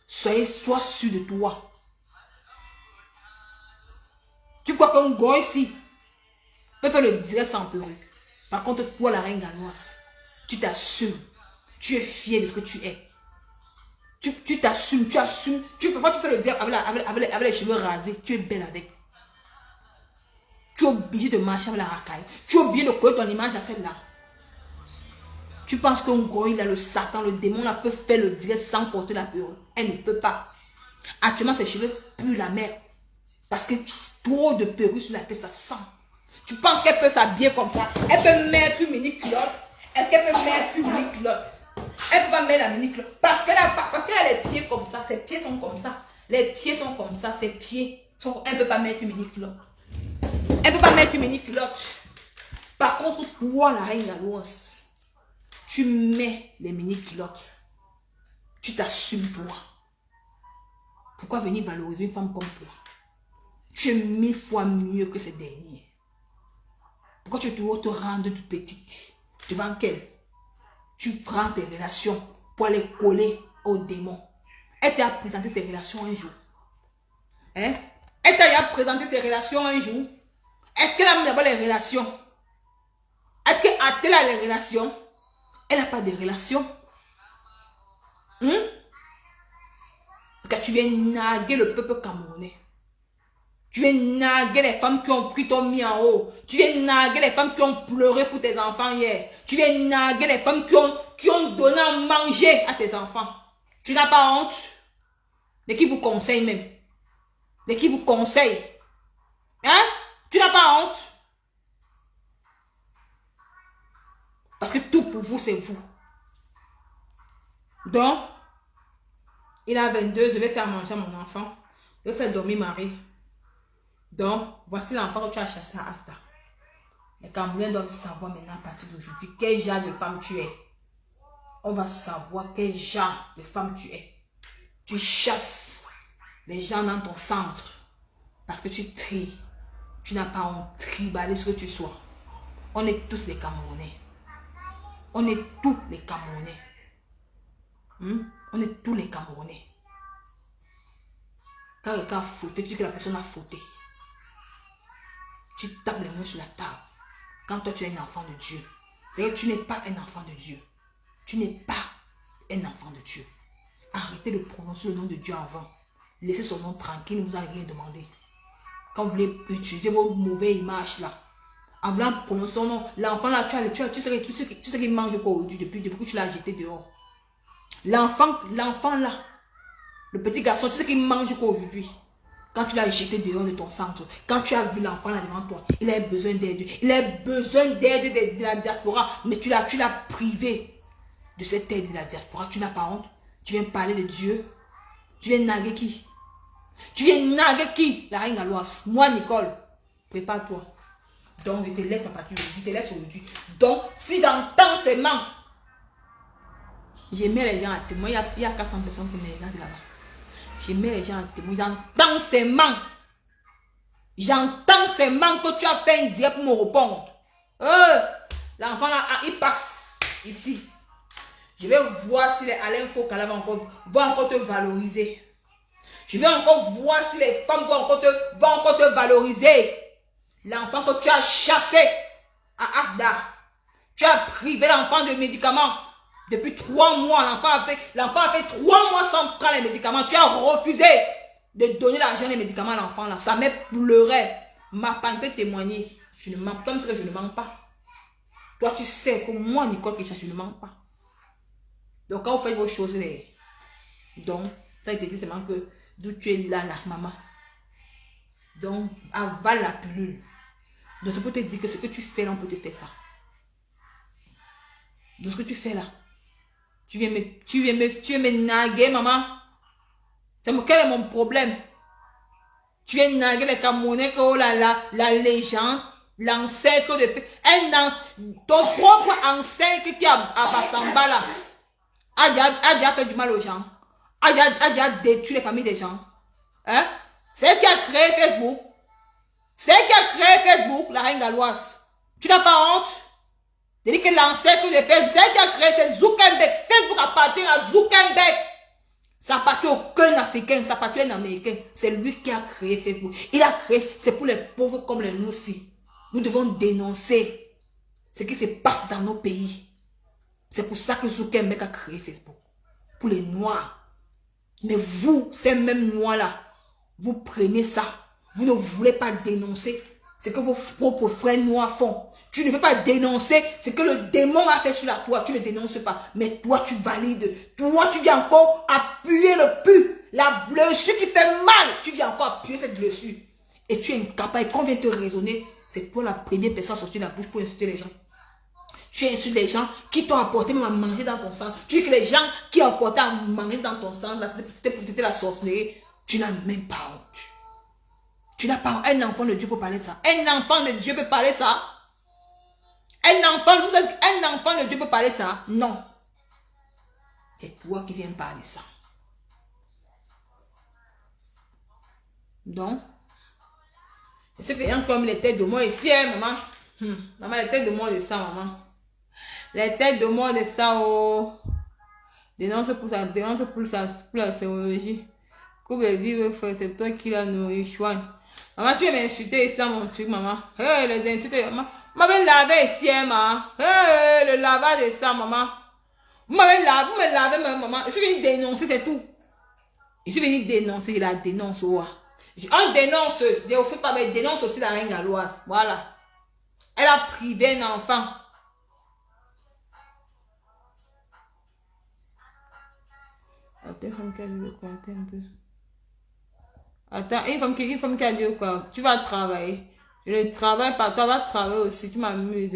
Sois sûr de toi. Tu crois qu'un gars ici peut faire le direct sans perruque. Par contre, toi, la reine ganoise, tu t'assumes. Tu es fier de ce que tu es. Tu t'assumes, tu assumes. Parfois, tu fais le direct avec les cheveux rasés. Tu es belle avec. Tu es obligé de marcher avec la racaille. Tu es obligé de coller ton image à celle-là. Tu penses qu'un gars, il a le Satan, le démon, là, peut faire le direct sans porter la perruque. Elle ne peut pas. Actuellement, ses cheveux puent la merde. Parce que trop de perruques sur la tête, ça sent. Tu penses qu'elle peut s'habiller comme ça? Elle peut mettre une mini-culotte. Est-ce qu'elle peut mettre une mini-culotte? Elle ne peut pas mettre la mini-culotte. Parce qu'elle a les pieds comme ça. Ses pieds sont comme ça. Les pieds sont comme ça. Ses pieds sont... Elle ne peut pas mettre une mini-culotte. Elle ne peut pas mettre une mini-culotte. Par contre, toi, la reine galoise, tu mets les mini-culottes. Tu t'assumes toi. Pourquoi venir valoriser une femme comme toi? Tu es 1000 fois mieux que ces derniers. Pourquoi tu dois te rendre toute petite? Devant qu'elle? Tu prends tes relations pour aller coller au démon. Elle t'a présenté ses relations un jour. Hein? Elle t'a présenté ses relations un jour. Est-ce qu'elle a d'abord les relations? Est-ce qu'elle a les relations? Elle n'a pas de relations. Parce que tu viens naguer le peuple camerounais. Tu viens naguer les femmes qui ont pris ton mis en haut. Tu viens naguer les femmes qui ont pleuré pour tes enfants hier. Tu viens naguer les femmes qui ont donné à manger à tes enfants. Tu n'as pas honte? De qui vous conseille même? De qui vous conseille? Hein? Tu n'as pas honte? Parce que tout pour vous, c'est vous. Donc, il a 22, je vais faire manger à mon enfant. Je vais faire dormir Marie. Donc, voici l'enfant que tu as chassé à Asta. Les Camerounais doivent savoir maintenant à partir d'aujourd'hui quel genre de femme tu es. On va savoir quel genre de femme tu es. Tu chasses les gens dans ton centre parce que tu tries. Tu n'as pas honte, tribalé ce que tu sois. On est tous les Camerounais. On est tous les Camerounais. On est tous les Camerounais. Quand quelqu'un a fauté, tu dis que la personne a fauté. Tu tapes les mains sur la table. Quand toi tu es un enfant de Dieu. C'est-à-dire que tu n'es pas un enfant de Dieu. Tu n'es pas un enfant de Dieu. Arrêtez de prononcer le nom de Dieu avant. Laissez son nom tranquille, il ne vous a rien demandé. Quand vous voulez utiliser vos mauvaises images là, en voulant prononcer son nom, l'enfant là, tu sais qu'il mange quoi aujourd'hui depuis que tu l'as jeté dehors. L'enfant là, le petit garçon, tu sais qu'il mange quoi aujourd'hui? Quand tu l'as jeté dehors de ton centre, quand tu as vu l'enfant là devant toi, il a besoin d'aide. Il a besoin d'aide de la diaspora, mais tu l'as privé de cette aide de la diaspora. Tu n'as pas honte. Tu viens parler de Dieu. Tu viens naguer qui? Tu viens naguer qui? La reine galoise. Moi, Nicole. Prépare-toi. Donc, je te laisse à partir d'aujourd'hui. Je te laisse aujourd'hui. Donc, si j'entends seulement, je mets les gens à témoin. Il y a 400 personnes qui me regardent là-bas. Je mets les gens à témoin. J'entends ces manques. J'entends ces manques que tu as fait un direct pour me répondre. L'enfant là, il passe ici. Je vais voir si les Alain Fokala vont encore te valoriser. Je vais encore voir si les femmes vont encore te valoriser. L'enfant que tu as chassé à Asda. Tu as privé l'enfant de médicaments. Depuis 3 mois, l'enfant a fait 3 mois sans prendre les médicaments. Tu as refusé de donner l'argent des médicaments à l'enfant là. Sa mère pleurait. Ma femme peut témoigner. Je ne mens pas, comme si je ne mens pas. Toi, tu sais que moi, Nicole Kecha, je ne mens pas. Donc, quand vous faites vos choses, donc, ça, il te dit seulement que d'où tu es là, maman. Donc, avale la pilule. Donc, je peux te dire que ce que tu fais là, on peut te faire ça. Donc, ce que tu fais là, tu viens me naguer, maman. Quel est mon problème? Tu viens naguer les Camerounais que, oh là là, la légende, l'ancêtre de... ton propre ancêtre qui est à Bassamba là, a déjà fait du mal aux gens. A déjà détruit les familles des gens. Hein? C'est elle qui a créé Facebook. C'est elle qui a créé Facebook, la reine galloise. Tu n'as pas honte? C'est dit que l'ancêtre de Facebook, c'est elle qui a créé, c'est Zuckerberg. Facebook appartient à Zuckerberg. Ça appartient aucun Africain, ça appartient à un Américain. C'est lui qui a créé Facebook. Il a créé, c'est pour les pauvres comme les nous aussi. Nous devons dénoncer ce qui se passe dans nos pays. C'est pour ça que Zuckerberg a créé Facebook. Pour les Noirs. Mais vous, ces mêmes Noirs-là, vous prenez ça. Vous ne voulez pas dénoncer ce que vos propres frères noirs font. Tu ne veux pas dénoncer ce que le démon a fait sur la toi. Tu ne dénonces pas. Mais toi, tu valides. Toi, tu viens encore appuyer le pu. La blessure qui fait mal. Tu viens encore appuyer cette blessure. Et tu es incapable. Et quand on vient te raisonner, c'est toi la première personne à sortir de la bouche pour insulter les gens. Tu insultes les gens qui t'ont apporté même à manger dans ton sang. Tu dis que les gens qui ont apporté à manger dans ton sang, c'était pour te la sorcellerie. Tu n'as même pas honte. Tu n'as pas honte. Un enfant de Dieu peut parler de ça. Un enfant de Dieu peut parler de ça. Un enfant de Dieu peut parler de ça. Non. C'est toi qui viens parler de ça. Donc, je sais que les gens comme les têtes de moi ici, hein, maman. Maman, les têtes de moi de ça, maman. Les têtes de moi de ça, oh. Dénonce pour la sérologie. Coupe les vivres, frère, c'est toi qui l'as nourri, chouane. Maman, tu veux m'insulter ça, mon truc, maman. Hey, les insultes, maman. Vous m'avez lavé ici, hein, maman. Hey, le lavage de ça, maman. Vous me lavez, maman. Je suis venu dénoncer, c'est tout. Je suis venu dénoncer, la dénonce, oh. On dénonce, je ne fais pas, mais dénonce aussi la reine galloise. Voilà. Elle a privé un enfant. Attends, une femme qui a dit quoi? Attends un peu. Attends, une femme qui a dit quoi? Tu vas travailler. Je ne travaille pas, toi vas travailler aussi. Tu m'amuses.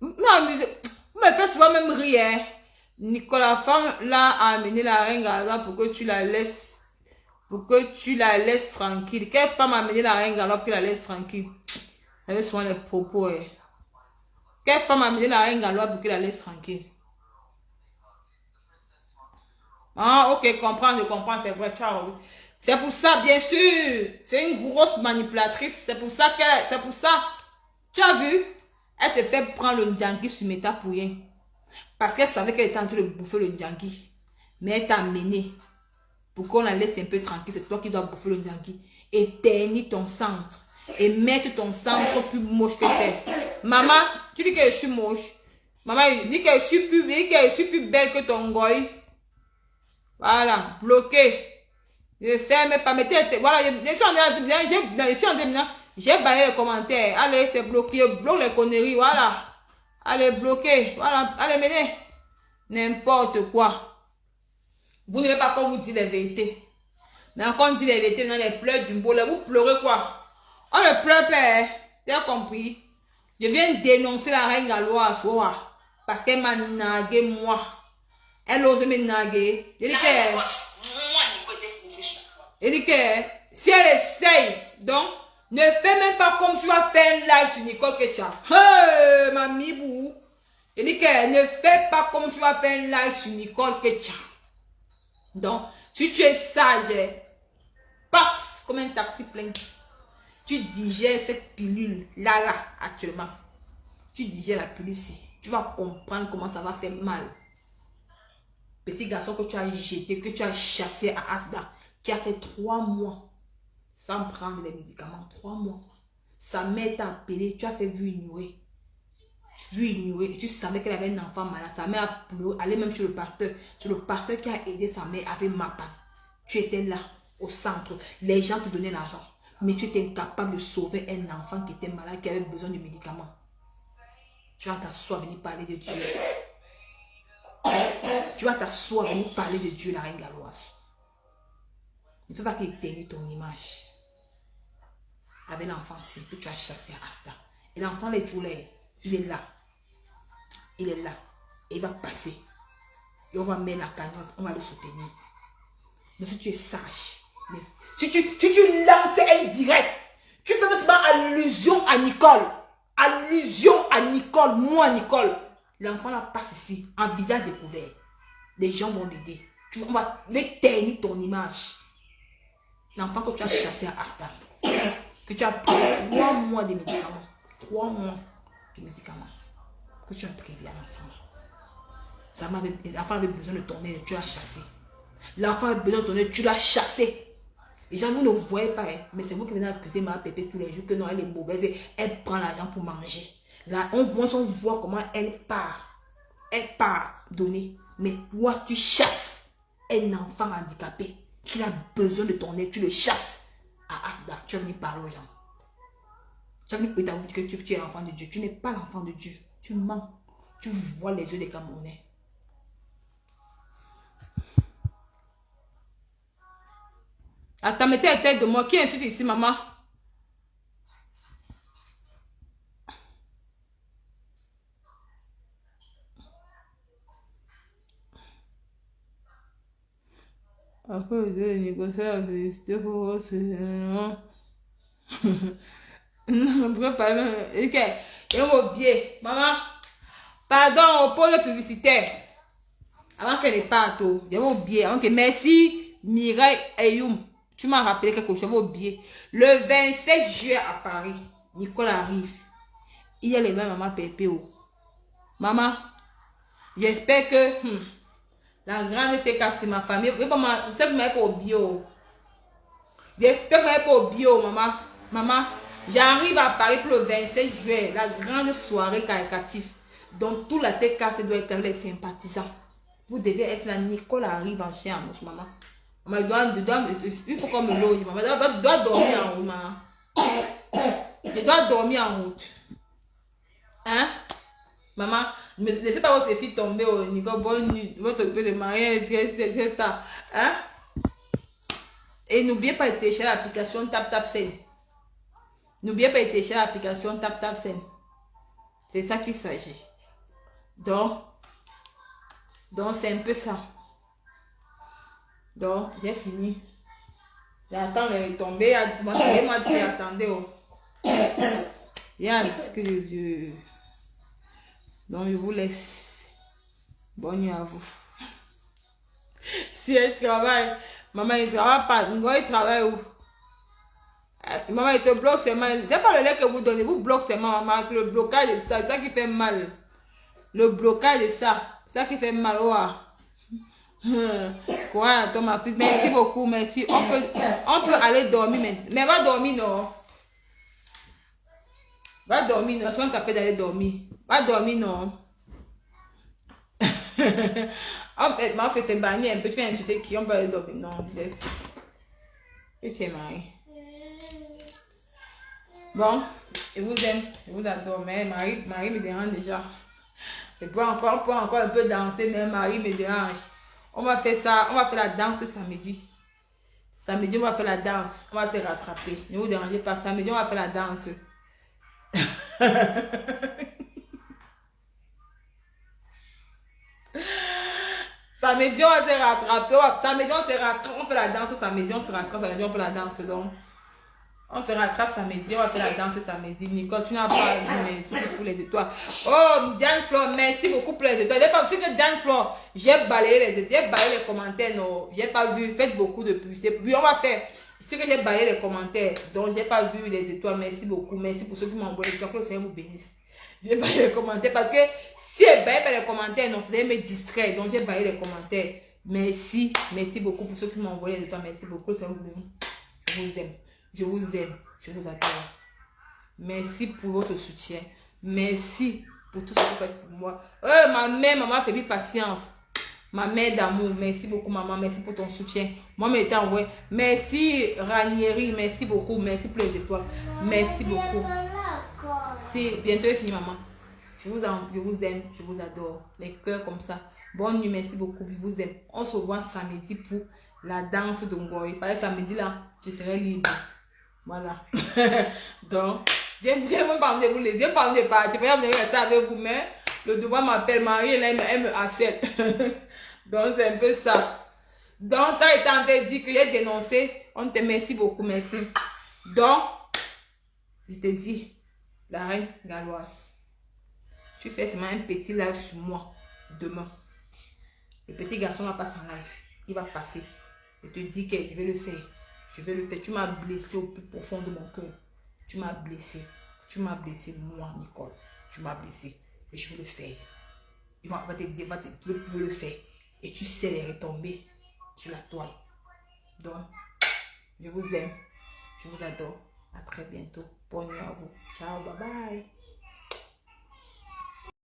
M'amuses. Vous me faites souvent même rire. Nicolas, femme là a amené la reine galloise pour que tu la laisses. Pour que tu la laisses tranquille. Quelle femme a amené la reine galloise pour que tu la laisses tranquille? Vous avez souvent les propos. Quelle femme a amené la reine galloise pour que tu la laisses tranquille? Ah, ok, je comprends, c'est vrai, tu as revu. C'est pour ça, bien sûr. C'est une grosse manipulatrice. C'est pour ça qu'elle... C'est pour ça. Tu as vu? Elle te fait prendre le Ndjangi sur Meta pour rien. Parce qu'elle savait qu'elle était en train de bouffer le Ndjangi. Mais elle t'a amené. Pour qu'on la laisse un peu tranquille. C'est toi qui dois bouffer le Ndjangi. Et ternir ton centre. Et mettre ton centre plus moche que t'es. Maman, tu dis que je suis moche. Maman, je dis que je suis plus belle que ton goy. Voilà, bloqué. Je ferme pas, mettez, voilà, je suis en train de dire, j'ai baillé les commentaires. Allez, c'est bloqué, bloque les conneries, voilà. Allez, bloqué, voilà, allez, menez. N'importe quoi. Vous n'avez pas qu'on vous dit les vérités. Mais quand on dit les vérités, dans les pleurs du boule, vous pleurez quoi? On ne pleure pas, tu as compris? Je viens dénoncer la reine galloise, parce qu'elle m'a nagué, moi. Elle ose me naguer. Il dit que si elle essaye, donc, ne fais même pas comme tu vas faire un live sur Nicole Kecha. Hey, mamie bou. Il dit que ne fais pas comme tu vas faire un live sur Nicole Kecha. Donc, Si tu es sage, passe comme un taxi plein. Tu digères cette pilule là actuellement. Tu digères la pilule ici. Tu vas comprendre comment ça va faire mal. Petit garçon que tu as jeté, que tu as chassé à Asda, qui a fait 3 mois sans prendre les médicaments. 3 mois. Sa mère t'a appelé, tu as fait vue ignorée. Et tu savais qu'elle avait un enfant malade. Sa mère a pleuré, allait même chez le pasteur. C'est le pasteur qui a aidé sa mère avec ma panne. Tu étais là, au centre. Les gens te donnaient l'argent. Mais tu étais incapable de sauver un enfant qui était malade, qui avait besoin de médicaments. Tu vas t'asseoir, venir parler de Dieu. Tu vas t'asseoir, venir parler de Dieu, la reine galloise. Ne fais pas qu'il éteigne ton image. Avec l'enfant-ci que tu as chassé à Asta. Et l'enfant, il est là. Il est là. Et il va passer. Et on va mettre la cagnotte, on va le soutenir. Donc si tu es sage, si tu lances un direct, tu fais maintenant allusion à Nicole. Allusion à Nicole, moi Nicole. L'enfant là passe ici, en visage découvert. Les gens vont l'aider. On va l'éteindre ton image. L'enfant que tu as chassé à Asta. Que tu as pris 3 mois de médicaments. 3 mois de médicaments. Que tu as prévu à l'enfant. L'enfant avait besoin de ton aide, tu l'as chassé. L'enfant avait besoin de ton aide, tu l'as chassé. Les gens, vous ne voyez pas, hein, mais c'est vous qui venez accuser ma pépé tous les jours que non, elle est mauvaise, elle prend l'argent pour manger. Là, on voit comment elle part. Elle part donner. Mais toi, tu chasses un enfant handicapé qui a besoin de ton aide, tu le chasses à Asda. Tu vas venir parler aux gens. Tu vas venir dire que tu es l'enfant de Dieu. Tu n'es pas l'enfant de Dieu. Tu mens. Tu vois les yeux des Camerounais. Attends, mettez la tête de moi. Qui insulte ici, maman? Après, je vais négocier la félicité pour votre non. Non, pourquoi parler? Ok, et mon biais. Maman, pardon, pour le publicitaire. Avant qu'elle ne parte, il y a mon biais. Ok, merci, Mireille Ayoum. Tu m'as rappelé quelque chose, au biais. Le 27 juillet à Paris, Nicole arrive. Il y a les mêmes maman Pépé. Maman, j'espère que la grande TK, c'est ma famille. Mais maman, je sais que je m'avais pas au bio. J'espère que je m'avais pas au bio, maman. Maman, j'arrive à Paris pour le 27 juillet, la grande soirée caritative. Donc, tout la TK doit être les sympathisants. Vous devez être là. Nicole arrive en chien, maman. Maman, il faut qu'on me loge, maman. Je dois dormir en route, maman. Je dois dormir en route. Hein? Maman, ne laissez pas votre fille tomber au niveau bonne nuit. Votre de mariage, etc. Hein? Et n'oubliez pas de télécharger l'application TapTapSend. N'oubliez pas de télécharger l'application TapTapSend. C'est ça qu'il s'agit. Donc c'est un peu ça. Donc, j'ai fini. J'attends les tomber. Moi, attendez. Il y a un petit de Dieu. Donc, je vous laisse. Bonne nuit à vous. Si elle travaille, maman, il ne travaille pas. Il travaille où? Maman, il te bloque ses mains. C'est pas le lait que vous donnez. Vous bloquez ses mains, maman. Le blocage de ça, c'est ça qui fait mal. Le blocage de ça, c'est ça qui fait mal. Quoi, Thomas, plus. Merci beaucoup, merci. On peut aller dormir, mais va dormir, non? Va dormir, non? Je vais t'appeler d'aller dormir. Va dormir, non? On fait te banner un peu. Tu viens insulter qui? On peut aller dormir, non? Laisse. Et tu es marié. Bon, je vous aime, je vous adore, mais Marie me dérange déjà. On peut encore un peu danser, mais Marie me dérange. On va faire ça, on va faire la danse samedi. Samedi, on va faire la danse. On va se rattraper. Ne vous dérangez pas. Samedi, on va faire la danse. Samedi, on va se rattraper. Samedi, on se rattrape. On fait la danse. Samedi, on se rattrape. Samedi, on fait la danse. Donc, On se rattrape samedi, on va faire la danse samedi. Nicole, tu n'as pas dit merci pour les étoiles. Oh, Diane Flor, merci beaucoup pour les étoiles. Parce que Diane Flor, j'ai balayé les étoiles, j'ai balayé les commentaires, non, j'ai pas vu. Faites beaucoup de publicité. Puis on va faire. Ce que j'ai balayé les commentaires, donc j'ai pas vu les étoiles. Merci beaucoup. Merci pour ceux qui m'ont envoyé les étoiles. Que le Seigneur vous bénisse. J'ai balayé les commentaires parce que si elle balayé pas les commentaires, non, c'est me distraire. Donc j'ai balayé les commentaires. Merci, merci beaucoup pour ceux qui m'ont envoyé les étoiles. Merci beaucoup. Je vous aime. Je vous aime. Je vous adore. Merci pour votre soutien. Merci pour tout ce que vous faites pour moi. Ma mère, maman, fait patience. Ma mère d'amour. Merci beaucoup, maman. Merci pour ton soutien. Moi, m'étais envoyé. Merci, Ranieri. Merci beaucoup. Merci pour les étoiles. Merci beaucoup. Si, bientôt est fini, maman. Je vous aime. Je vous adore. Les cœurs comme ça. Bonne nuit. Merci beaucoup. Je vous aime. On se voit samedi pour la danse de Ngoy. Parce que samedi là, je serai libre. Voilà. Donc, j'aime pas vous laisser. J'aime pas vous partir. Je vais rester avec vous, mais le devoir m'appelle Marie et là, elle me harcèle. Donc, c'est un peu ça. Donc, ça étant dit que j'ai dénoncé, on te merci beaucoup, merci. Donc, je te dis, la reine galloise, tu fais seulement un petit live sur moi demain. Le petit garçon va passer en live. Il va passer. Je te dis que je vais le faire. Je vais le faire. Tu m'as blessé au plus profond de mon cœur. Tu m'as blessé. Tu m'as blessé, moi, Nicole. Tu m'as blessé. Et je vais le faire. Il va le faire. Et tu sais les retombées sur la toile. Donc, je vous aime. Je vous adore. À très bientôt. Bonne nuit à vous. Ciao, bye bye.